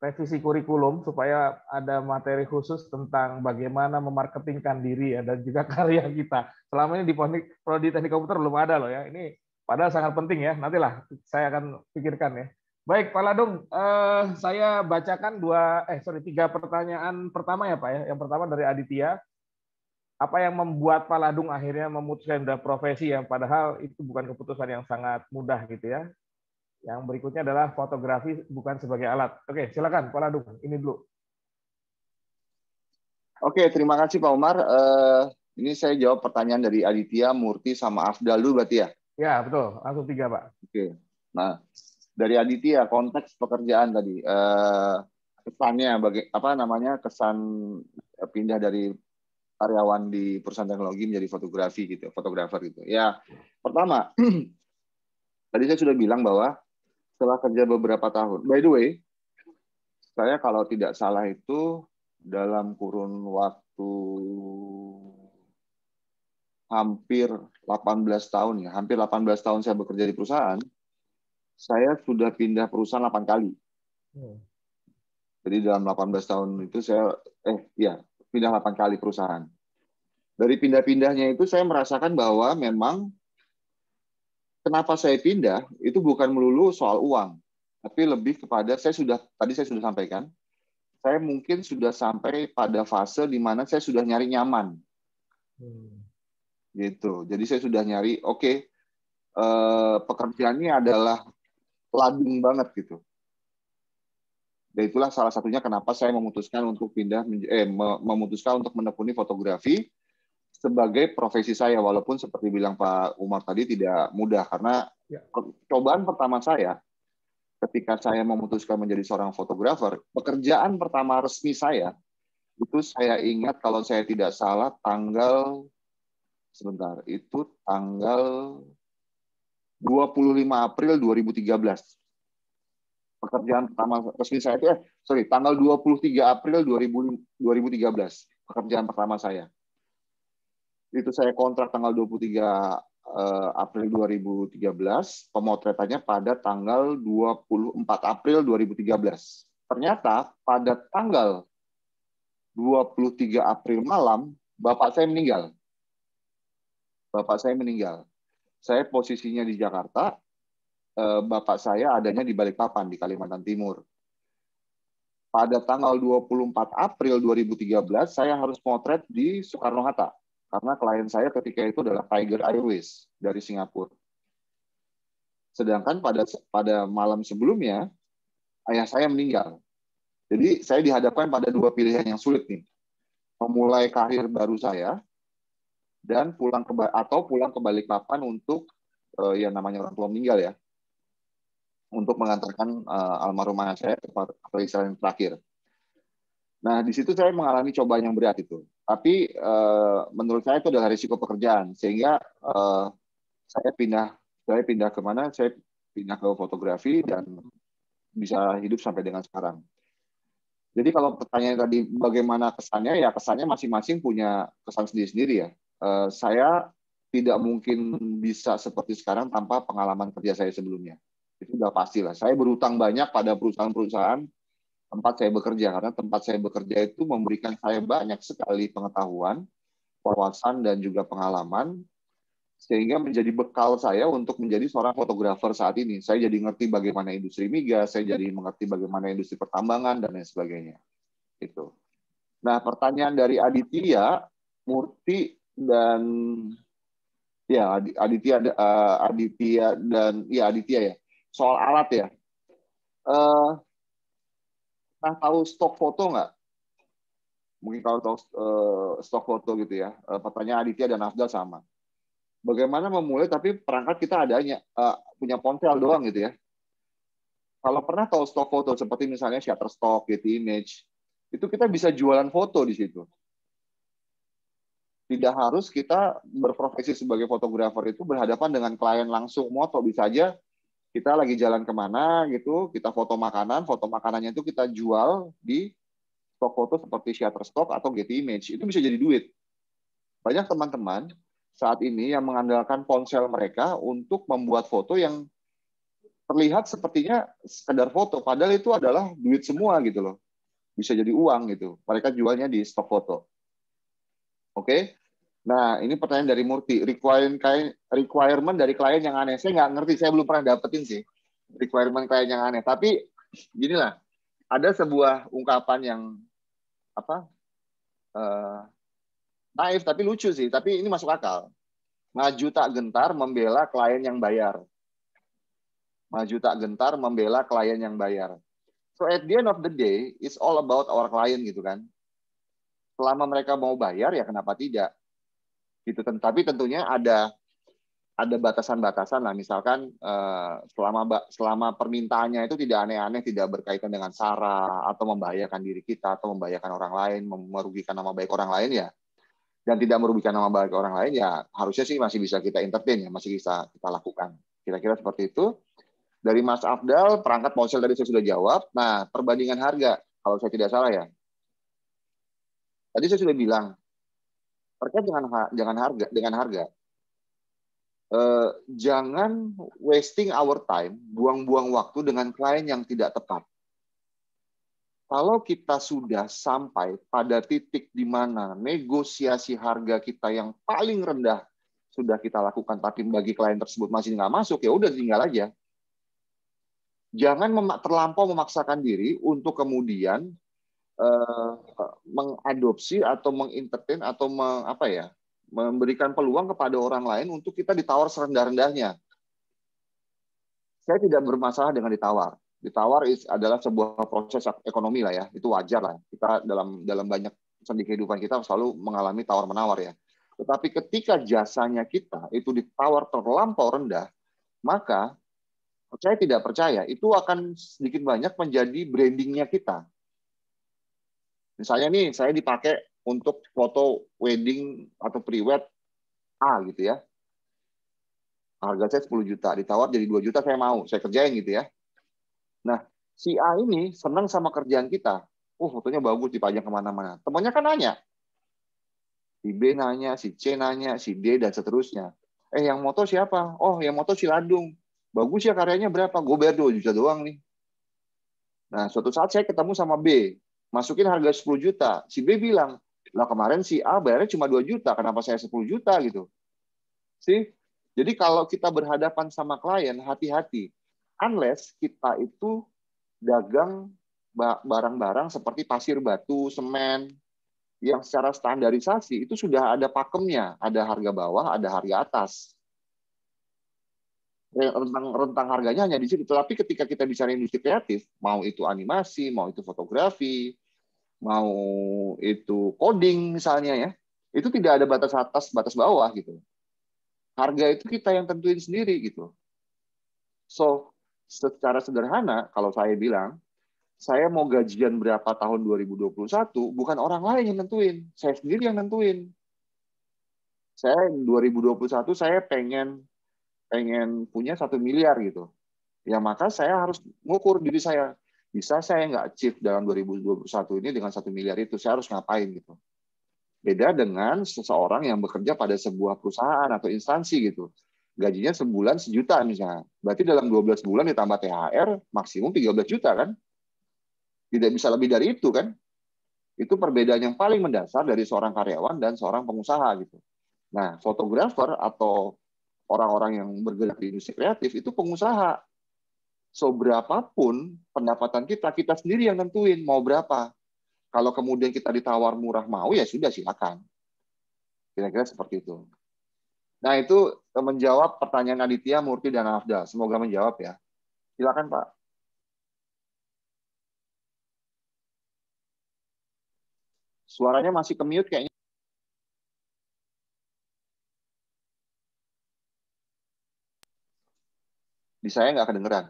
revisi kurikulum supaya ada materi khusus tentang bagaimana memarketingkan diri ya, dan juga karya kita. Selama ini di Prodi Teknik Komputer belum ada loh ya. Ini padahal sangat penting ya. Nantilah saya akan pikirkan ya. Baik, Pak Ladung, saya bacakan 3 pertanyaan pertama ya Pak ya. Yang pertama dari Aditya. Apa yang membuat Pak Ladung akhirnya memutuskan profesi yang padahal itu bukan keputusan yang sangat mudah gitu ya. Yang berikutnya adalah fotografi bukan sebagai alat. Oke, silakan Pak Ladung. Ini dulu. Oke, terima kasih Pak Umar. Ini saya jawab pertanyaan dari Aditya, Murti, sama Afdal dulu berarti ya? Ya, betul. Langsung 3, Pak. Oke. Nah, dari Aditya, konteks pekerjaan tadi. Kesannya, kesan pindah dari karyawan di perusahaan teknologi menjadi fotografer gitu. Ya, pertama, tadi saya sudah bilang bahwa setelah kerja beberapa tahun. By the way, saya kalau tidak salah itu dalam kurun waktu hampir 18 tahun ya, hampir 18 tahun saya bekerja di perusahaan, saya sudah pindah perusahaan 8 kali. Jadi dalam 18 tahun itu saya pindah 8 kali perusahaan. Dari pindah-pindahnya itu saya merasakan bahwa memang kenapa saya pindah itu bukan melulu soal uang, tapi lebih kepada tadi saya sudah sampaikan, saya mungkin sudah sampai pada fase di mana saya sudah nyari nyaman, gitu. Jadi saya sudah nyari, pekerjaannya adalah lading banget gitu. Dan itulah salah satunya kenapa saya memutuskan untuk memutuskan untuk menekuni fotografi sebagai profesi saya, walaupun seperti bilang Pak Umar tadi tidak mudah, karena cobaan pertama saya ketika saya memutuskan menjadi seorang fotografer, pekerjaan pertama resmi saya, itu saya ingat kalau saya tidak salah tanggal 25 April 2013. Pekerjaan pertama resmi saya tanggal 23 April 2013, pekerjaan pertama saya. Itu saya kontrak tanggal 23 April 2013, pemotretannya pada tanggal 24 April 2013. Ternyata pada tanggal 23 April malam, bapak saya meninggal. Saya posisinya di Jakarta, bapak saya adanya di Balikpapan di Kalimantan Timur. Pada tanggal 24 April 2013 saya harus potret di Soekarno-Hatta karena klien saya ketika itu adalah Tiger Airways dari Singapura. Sedangkan pada malam sebelumnya ayah saya meninggal. Jadi saya dihadapkan pada dua pilihan yang sulit nih. Memulai karir baru saya dan pulang ke Balikpapan untuk yang namanya orang tua meninggal ya. Untuk mengantarkan almarhum ayah saya ke peristiwa terakhir. Nah, di situ saya mengalami cobaan yang berat itu. Tapi menurut saya itu adalah risiko pekerjaan, sehingga saya pindah kemana? Saya pindah ke fotografi dan bisa hidup sampai dengan sekarang. Jadi kalau pertanyaan tadi bagaimana kesannya, ya kesannya masing-masing punya kesan sendiri-sendiri ya. Saya tidak mungkin bisa seperti sekarang tanpa pengalaman kerja saya sebelumnya. Itu udah pastilah. Saya berutang banyak pada perusahaan-perusahaan tempat saya bekerja, karena tempat saya bekerja itu memberikan saya banyak sekali pengetahuan, wawasan, dan juga pengalaman, sehingga menjadi bekal saya untuk menjadi seorang fotografer saat ini. Saya jadi ngerti bagaimana industri migas, saya jadi mengerti bagaimana industri pertambangan, dan lain sebagainya. Itu. Nah, pertanyaan dari Aditya, Murti, dan ya Aditya ya. Soal alat ya. Nah, tahu stok foto nggak? Mungkin kalau tahu stok foto gitu ya. Pertanyaan Aditya dan Afdal sama. Bagaimana memulai tapi perangkat kita adanya punya ponsel doang gitu ya. Kalau pernah tahu stok foto seperti misalnya Shutterstock, Getty Image, itu kita bisa jualan foto di situ. Tidak harus kita berprofesi sebagai fotografer itu berhadapan dengan klien langsung moto, bisa aja kita lagi jalan kemana gitu, kita foto makanannya itu kita jual di stok foto seperti Shutterstock atau Getty Image, itu bisa jadi duit. Banyak teman-teman saat ini yang mengandalkan ponsel mereka untuk membuat foto yang terlihat sepertinya sekedar foto, padahal itu adalah duit semua gitu loh. Bisa jadi uang gitu. Mereka jualnya di stok foto. Oke? Nah, ini pertanyaan dari Murti. Requirement dari klien yang aneh. Saya nggak ngerti, saya belum pernah dapetin sih requirement klien yang aneh. Tapi ginilah, ada sebuah ungkapan yang naif tapi lucu sih. Tapi ini masuk akal. Maju tak gentar membela klien yang bayar. Maju tak gentar membela klien yang bayar. So at the end of the day, it's all about our client gitu kan. Selama mereka mau bayar ya kenapa tidak? Gitu. Tapi tentunya ada batasan-batasan lah. Misalkan selama permintaannya itu tidak aneh-aneh, tidak berkaitan dengan sara atau membahayakan diri kita atau membahayakan orang lain, merugikan nama baik orang lain ya. Dan tidak merugikan nama baik orang lain ya harusnya sih masih bisa kita entertain ya, masih bisa kita lakukan. Kira-kira seperti itu. Dari Mas Afdal, perangkat ponsel tadi saya sudah jawab. Nah, perbandingan harga kalau saya tidak salah ya. Tadi saya sudah bilang terkait dengan harga. Jangan wasting our time, buang-buang waktu dengan klien yang tidak tepat. Kalau kita sudah sampai pada titik di mana negosiasi harga kita yang paling rendah sudah kita lakukan, tapi bagi klien tersebut masih nggak masuk, ya udah tinggal aja. Jangan terlampau memaksakan diri untuk kemudian mengadopsi atau mengentertain atau memberikan peluang kepada orang lain untuk kita ditawar serendah-rendahnya. Saya tidak bermasalah dengan ditawar. Ditawar adalah sebuah proses ekonomi lah ya, itu wajar lah. Kita dalam banyak sendi kehidupan kita selalu mengalami tawar-menawar ya. Tetapi ketika jasanya kita itu ditawar terlampau rendah, maka saya tidak percaya itu akan sedikit banyak menjadi brandingnya kita. Misalnya nih, saya dipakai untuk foto wedding atau pre-wed A gitu ya. Harga saya 10 juta, ditawar jadi 2 juta saya mau, saya kerjain gitu ya. Nah, si A ini senang sama kerjaan kita. Fotonya bagus, dipajang kemana-mana. Temannya kan nanya. Si B nanya, si C nanya, si D, dan seterusnya. Yang moto siapa? Oh, yang moto si Ladung. Bagus ya karyanya berapa? Gue bayar 2 juta doang nih. Nah, suatu saat saya ketemu sama B. Masukin harga 10 juta. Si B bilang, lah kemarin si A bayarnya cuma 2 juta, kenapa saya 10 juta gitu. Jadi kalau kita berhadapan sama klien, hati-hati. unless kita itu dagang barang-barang seperti pasir batu, semen, yang secara standarisasi itu sudah ada pakemnya, ada harga bawah, ada harga atas. Rentang harganya hanya di situ. Tapi ketika kita bicara industri kreatif, mau itu animasi, mau itu fotografi, mau itu coding misalnya ya, itu tidak ada batas atas, batas bawah gitu. Harga itu kita yang tentuin sendiri gitu. So, secara sederhana, kalau saya bilang, saya mau gajian berapa tahun 2021, bukan orang lain yang nentuin. Saya sendiri yang nentuin. Saya 2021, saya pengen punya 1 miliar gitu. Ya maka saya harus mengukur diri saya. Bisa saya nggak achieve dalam 2021 ini dengan 1 miliar itu? Saya harus ngapain gitu. Beda dengan seseorang yang bekerja pada sebuah perusahaan atau instansi gitu. Gajinya sebulan 1 juta misalnya. Berarti dalam 12 bulan ditambah THR maksimum 13 juta kan? Tidak bisa lebih dari itu kan? Itu perbedaan yang paling mendasar dari seorang karyawan dan seorang pengusaha gitu. Nah, fotografer atau orang-orang yang bergerak di industri kreatif itu pengusaha. So berapapun pendapatan kita sendiri yang nentuin mau berapa. Kalau kemudian kita ditawar murah mau ya sudah silakan. Kira-kira seperti itu. Nah, itu menjawab pertanyaan Aditya, Murti, dan Afda. Semoga menjawab ya. Silakan, Pak. Suaranya masih ke-mute kayaknya. Di saya nggak kedengeran.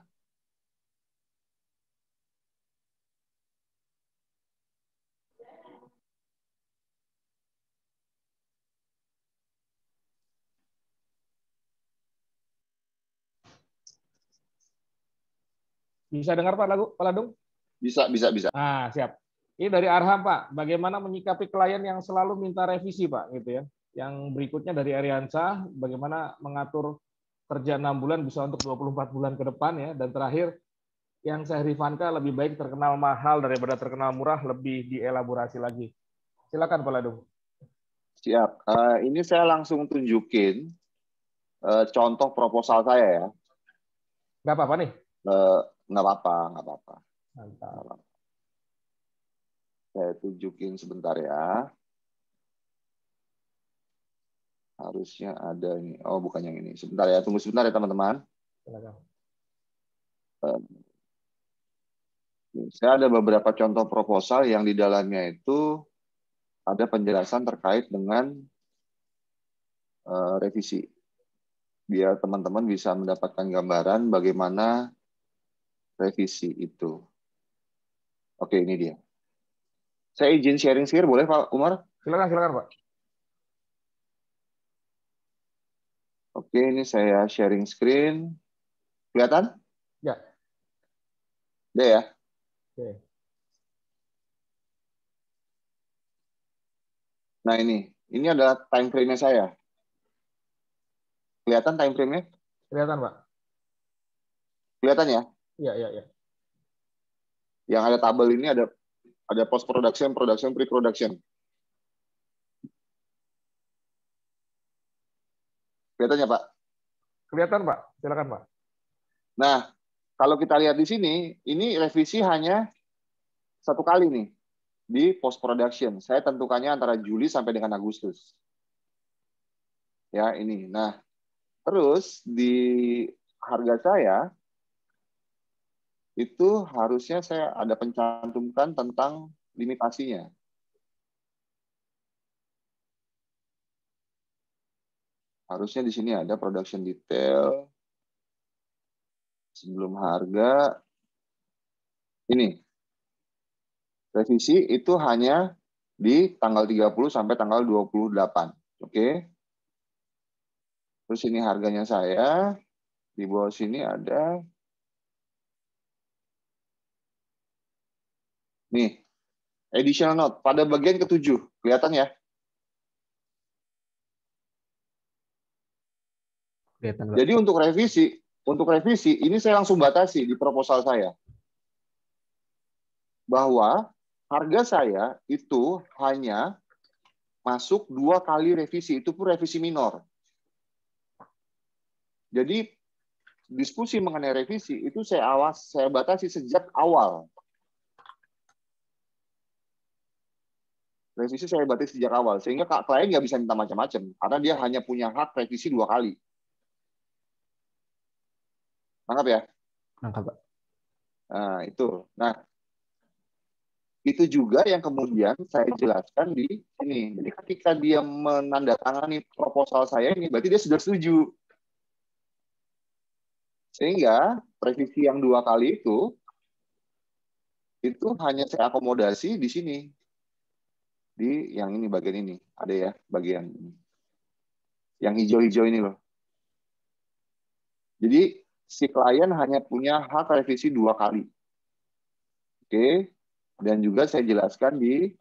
Bisa dengar Pak Ladung? Bisa. Ah, siap. Ini dari Arham, Pak. Bagaimana menyikapi klien yang selalu minta revisi, Pak, gitu ya. Yang berikutnya dari Ariansa, bagaimana mengatur kerja 6 bulan bisa untuk 24 bulan ke depan ya. Dan terakhir, yang saya Rifanka lebih baik terkenal mahal daripada terkenal murah, lebih dielaborasi lagi. Silakan Pak Ladung. Siap. Ini saya langsung tunjukin contoh proposal saya ya. Nggak apa-apa nih? Nggak apa-apa. Mantap. Saya tunjukin sebentar ya. Harusnya ada ini. Oh, bukan yang ini. Sebentar ya. Tunggu sebentar ya, teman-teman. Saya ada beberapa contoh proposal yang di dalamnya itu ada penjelasan terkait dengan revisi. Biar teman-teman bisa mendapatkan gambaran bagaimana revisi itu. Oke, ini dia. Saya izin sharing screen, boleh Pak Umar? Silakan Pak. Oke, ini saya sharing screen. Kelihatan? Ya. Udah ya? Oke. Nah, ini adalah time frame-nya saya. Kelihatan time frame-nya? Kelihatan, Pak. Kelihatan ya? Iya. Yang ada tabel ini ada post production, production, pre-production. Kelihatan ya, Pak? Kelihatan, Pak. Silakan, Pak. Nah, kalau kita lihat di sini, ini revisi hanya 1 kali nih di post production. Saya tentukannya antara Juli sampai dengan Agustus. Ya, ini. Nah, terus di harga saya itu harusnya saya ada pencantumkan tentang limitasinya. Harusnya di sini ada production detail. Sebelum harga. Ini. Revisi itu hanya di tanggal 30 sampai tanggal 28. Oke. Terus ini harganya saya. Di bawah sini ada. Nih. Additional note. Pada bagian ke-7. Kelihatan ya? Kelihatan, Pak. Jadi untuk revisi ini saya langsung batasi di proposal saya. Bahwa harga saya itu hanya masuk 2 kali revisi, itu pun revisi minor. Jadi diskusi mengenai revisi itu saya batasi sejak awal. Revisi saya batasi sejak awal, sehingga klien nggak bisa minta macam-macam, karena dia hanya punya hak revisi 2 kali. Nangkap ya? Nangkap, Pak. Nah, itu. Nah, itu juga yang kemudian saya jelaskan di sini. Jadi ketika dia menandatangani proposal saya ini, berarti dia sudah setuju. Sehingga revisi yang 2 kali itu hanya saya akomodasi di sini. Di yang ini, bagian ini. Ada ya, bagian ini. Yang hijau-hijau ini loh. Jadi si klien hanya punya hak revisi 2 kali. Oke. Dan juga saya jelaskan di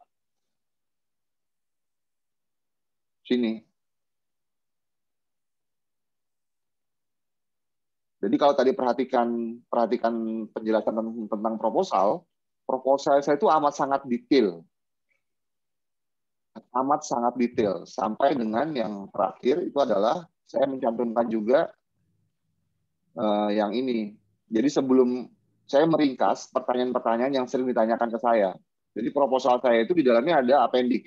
sini. Jadi kalau tadi perhatikan penjelasan tentang proposal saya itu amat sangat detail. Amat sangat detail. Sampai dengan yang terakhir itu adalah saya mencantumkan juga yang ini. Jadi sebelum saya meringkas pertanyaan-pertanyaan yang sering ditanyakan ke saya. Jadi proposal saya itu di dalamnya ada appendix.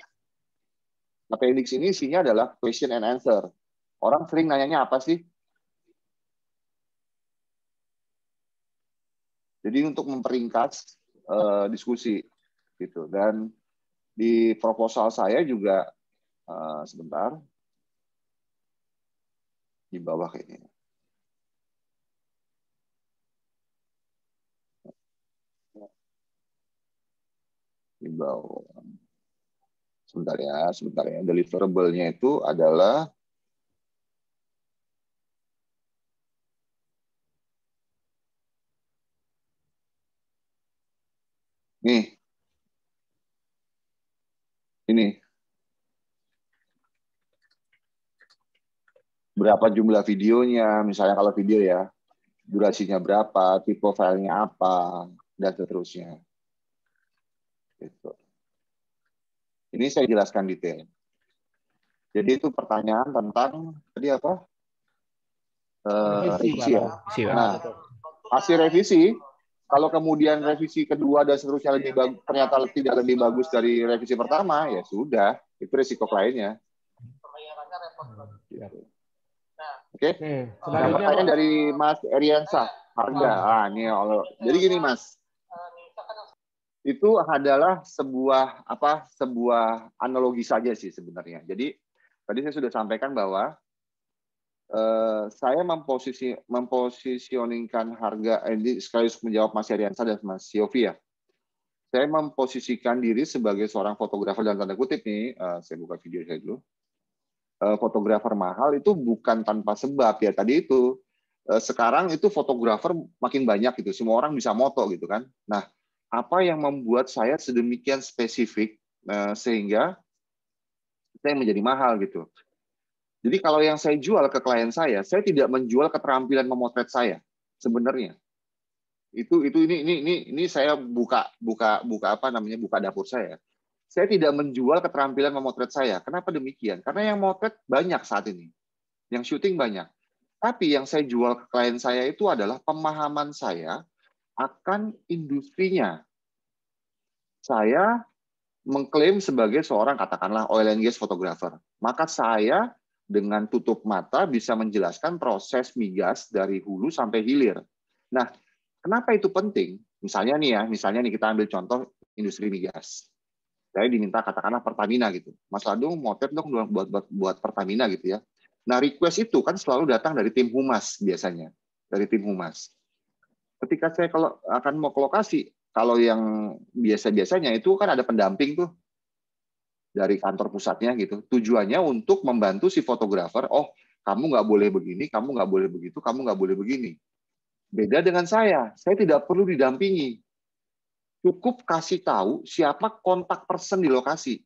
Appendix ini isinya adalah question and answer. Orang sering nanyanya apa sih? Jadi untuk memperingkas diskusi gitu. Dan di proposal saya juga sebentar di bawah kayaknya. Di bawah. Sebentar ya. Deliverable-nya itu adalah nih. Ini. Berapa jumlah videonya, misalnya kalau video ya, durasinya berapa, tipe filenya apa, dan seterusnya. Gitu. Ini saya jelaskan detail. Jadi itu pertanyaan tentang tadi apa? Revisi ya. Nah, hasil revisi, kalau kemudian revisi kedua dan seterusnya ternyata tidak lebih bagus dari revisi pertama, ya sudah, itu risiko kliennya. Oke. Pertanyaan dari Mas Eriansa, harga. Jadi gini Mas, itu adalah sebuah analogi saja sih sebenarnya. Jadi tadi saya sudah sampaikan bahwa saya memposisioningkan harga ini sekaligus menjawab Mas Eriansa dan Mas Yofi ya. Saya memposisikan diri sebagai seorang fotografer dalam tanda kutip nih. Saya buka video saya dulu. Fotografer mahal itu bukan tanpa sebab ya. Tadi itu sekarang itu fotografer makin banyak gitu. Semua orang bisa moto gitu kan. Nah, apa yang membuat saya sedemikian spesifik sehingga saya menjadi mahal gitu. Jadi kalau yang saya jual ke klien saya tidak menjual keterampilan memotret saya sebenarnya. Ini saya buka dapur saya. Saya tidak menjual keterampilan memotret saya. Kenapa demikian? Karena yang motret banyak saat ini. Yang syuting banyak. Tapi yang saya jual ke klien saya itu adalah pemahaman saya akan industrinya. Saya mengklaim sebagai seorang katakanlah oil and gas photographer. Maka saya dengan tutup mata bisa menjelaskan proses migas dari hulu sampai hilir. Nah, kenapa itu penting? Misalnya nih kita ambil contoh industri migas. Saya diminta katakanlah Pertamina gitu. Mas Ladung motret dong buat Pertamina gitu ya. Nah, request itu kan selalu datang dari tim humas biasanya, dari tim humas. Ketika saya kalau akan mau ke lokasi, kalau yang biasanya itu kan ada pendamping tuh dari kantor pusatnya gitu. Tujuannya untuk membantu si fotografer. Oh, kamu nggak boleh begini, kamu nggak boleh begitu, kamu nggak boleh begini. Beda dengan saya tidak perlu didampingi. Cukup kasih tahu siapa kontak person di lokasi.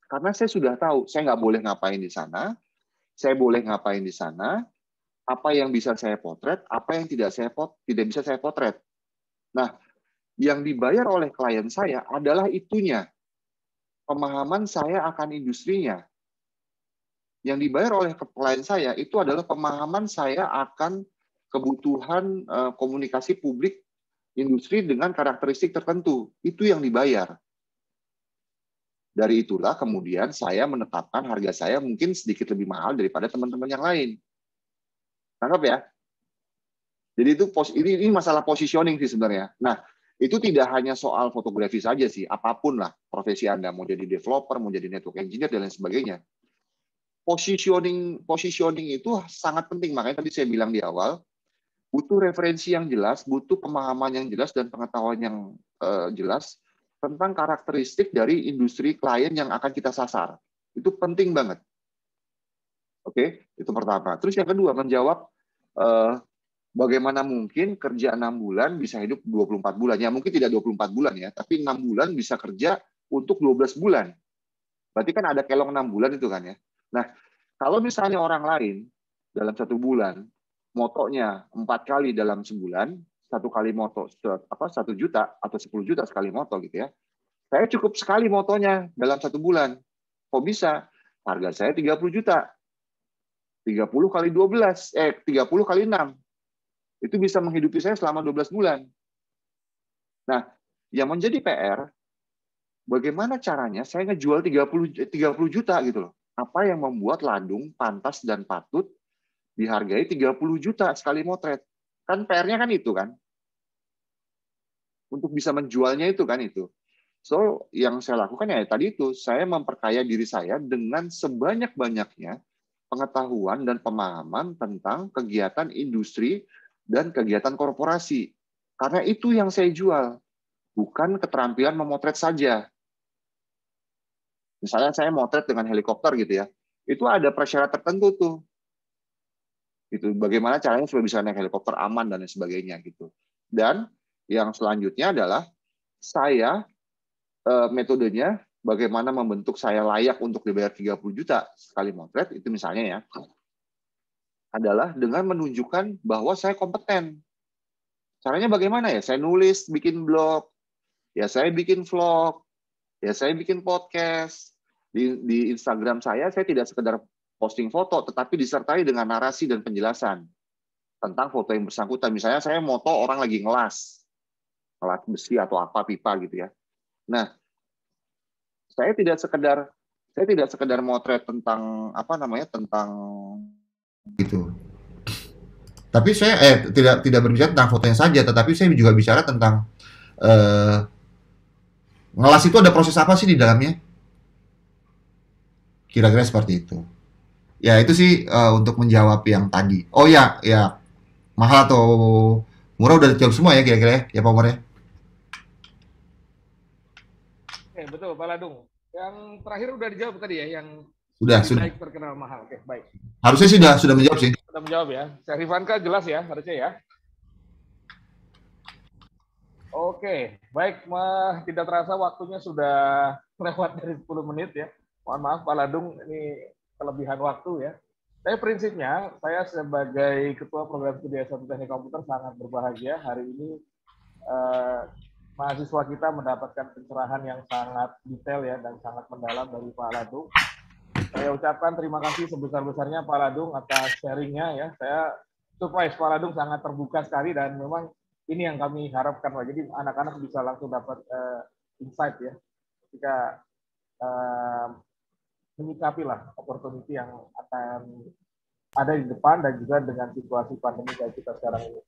Karena saya sudah tahu, saya nggak boleh ngapain di sana, saya boleh ngapain di sana, apa yang bisa saya potret, apa yang tidak bisa saya potret. Nah, yang dibayar oleh klien saya adalah itunya. Pemahaman saya akan industrinya. Yang dibayar oleh klien saya itu adalah pemahaman saya akan kebutuhan komunikasi publik industri dengan karakteristik tertentu. Itu yang dibayar. Dari itulah kemudian saya menetapkan harga saya mungkin sedikit lebih mahal daripada teman-teman yang lain. Tangkap ya? Jadi itu ini masalah positioning sih sebenarnya. Nah, itu tidak hanya soal fotografi saja sih, apapun lah profesi Anda, mau jadi developer, mau jadi network engineer dan lain sebagainya. Positioning itu sangat penting, makanya tadi saya bilang di awal, butuh referensi yang jelas, butuh pemahaman yang jelas dan pengetahuan yang jelas tentang karakteristik dari industri klien yang akan kita sasar. Itu penting banget. Oke, itu pertama. Terus yang kedua, menjawab bagaimana mungkin kerja 6 bulan bisa hidup 24 bulan. Ya mungkin tidak 24 bulan ya, tapi 6 bulan bisa kerja untuk 12 bulan. Berarti kan ada kelong 6 bulan itu kan ya. Nah, kalau misalnya orang lain dalam 1 bulan, motonya 4 kali dalam sebulan, 1 kali moto 1 juta atau 10 juta sekali moto gitu ya. Saya cukup sekali motonya dalam 1 bulan. Kok bisa? Harga saya 30 juta. 30 kali 12, 30 kali 6. Itu bisa menghidupi saya selama 12 bulan. Nah, yang menjadi PR, bagaimana caranya saya ngejual 30 juta gitu loh. Apa yang membuat Ladung pantas dan patut dihargai 30 juta sekali motret. Kan PR-nya kan itu kan. Untuk bisa menjualnya itu kan itu. So, yang saya lakukan ya tadi itu, saya memperkaya diri saya dengan sebanyak-banyaknya pengetahuan dan pemahaman tentang kegiatan industri dan kegiatan korporasi. Karena itu yang saya jual, bukan keterampilan memotret saja. Misalnya saya motret dengan helikopter gitu ya, itu ada prasyarat tertentu tuh. Itu bagaimana caranya supaya bisa naik helikopter aman dan lain sebagainya gitu. Dan yang selanjutnya adalah saya metodenya bagaimana membentuk saya layak untuk dibayar 30 juta sekali motret itu misalnya ya adalah dengan menunjukkan bahwa saya kompeten. Caranya bagaimana ya? Saya nulis, bikin blog, ya saya bikin vlog, ya saya bikin podcast. Di Instagram saya tidak sekedar posting foto, tetapi disertai dengan narasi dan penjelasan tentang foto yang bersangkutan. Misalnya saya moto orang lagi ngelas besi atau apa pipa gitu ya. Nah, saya tidak sekedar motret tentang tentang gitu. Tapi saya tidak berbicara tentang fotonya saja, tetapi saya juga bicara tentang ngelas itu ada proses apa sih di dalamnya? Kira-kira seperti itu. Ya itu sih untuk menjawab yang tadi. Oh ya, mahal atau murah udah dijawab semua ya kira-kira ya Pak Umar ya. Oke, betul Pak Ladung. Yang terakhir udah dijawab tadi ya, yang sudah baik terkenal mahal. Oke, baik. Harusnya sih sudah menjawab sih. Sudah menjawab ya. Saya Rifanka jelas ya harusnya ya. Oke, baik. Tidak terasa waktunya sudah lewat dari 10 menit ya. Mohon maaf Pak Ladung, ini kelebihan waktu ya. Tapi prinsipnya, saya sebagai Ketua Program Studi S1 Teknik Komputer sangat berbahagia hari ini mahasiswa kita mendapatkan pencerahan yang sangat detail ya dan sangat mendalam dari Pak Ladung. Saya ucapkan terima kasih sebesar-besarnya Pak Ladung atas sharingnya ya. Saya surprise Pak Ladung sangat terbuka sekali dan memang ini yang kami harapkan Pak. Jadi anak-anak bisa langsung dapat insight ya ketika menyikapi lah opportunity yang akan ada di depan dan juga dengan situasi pandemi kayak kita sekarang ini.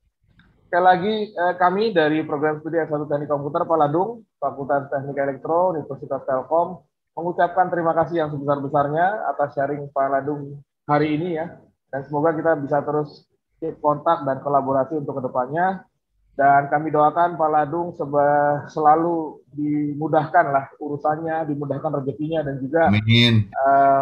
Sekali lagi kami dari Program Studi S1 Teknik Komputer Pak Ladung, Fakultas Teknik Elektro, Universitas Telkom, mengucapkan terima kasih yang sebesar-besarnya atas sharing Pak Ladung hari ini ya. Dan semoga kita bisa terus keep kontak dan kolaborasi untuk kedepannya. Dan kami doakan Pak Ladung selalu dimudahkan lah urusannya, dimudahkan rezekinya dan juga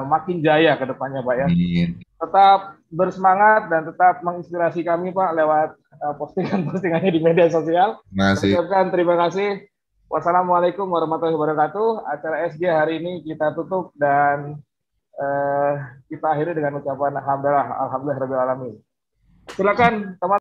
makin jaya ke depannya Pak ya. Amin. Tetap bersemangat dan tetap menginspirasi kami Pak lewat postingan-postingannya di media sosial. Terima kasih. Wassalamualaikum warahmatullahi wabarakatuh. Acara SG hari ini kita tutup dan kita akhiri dengan ucapan alhamdulillah rabbil alamin. Silakan teman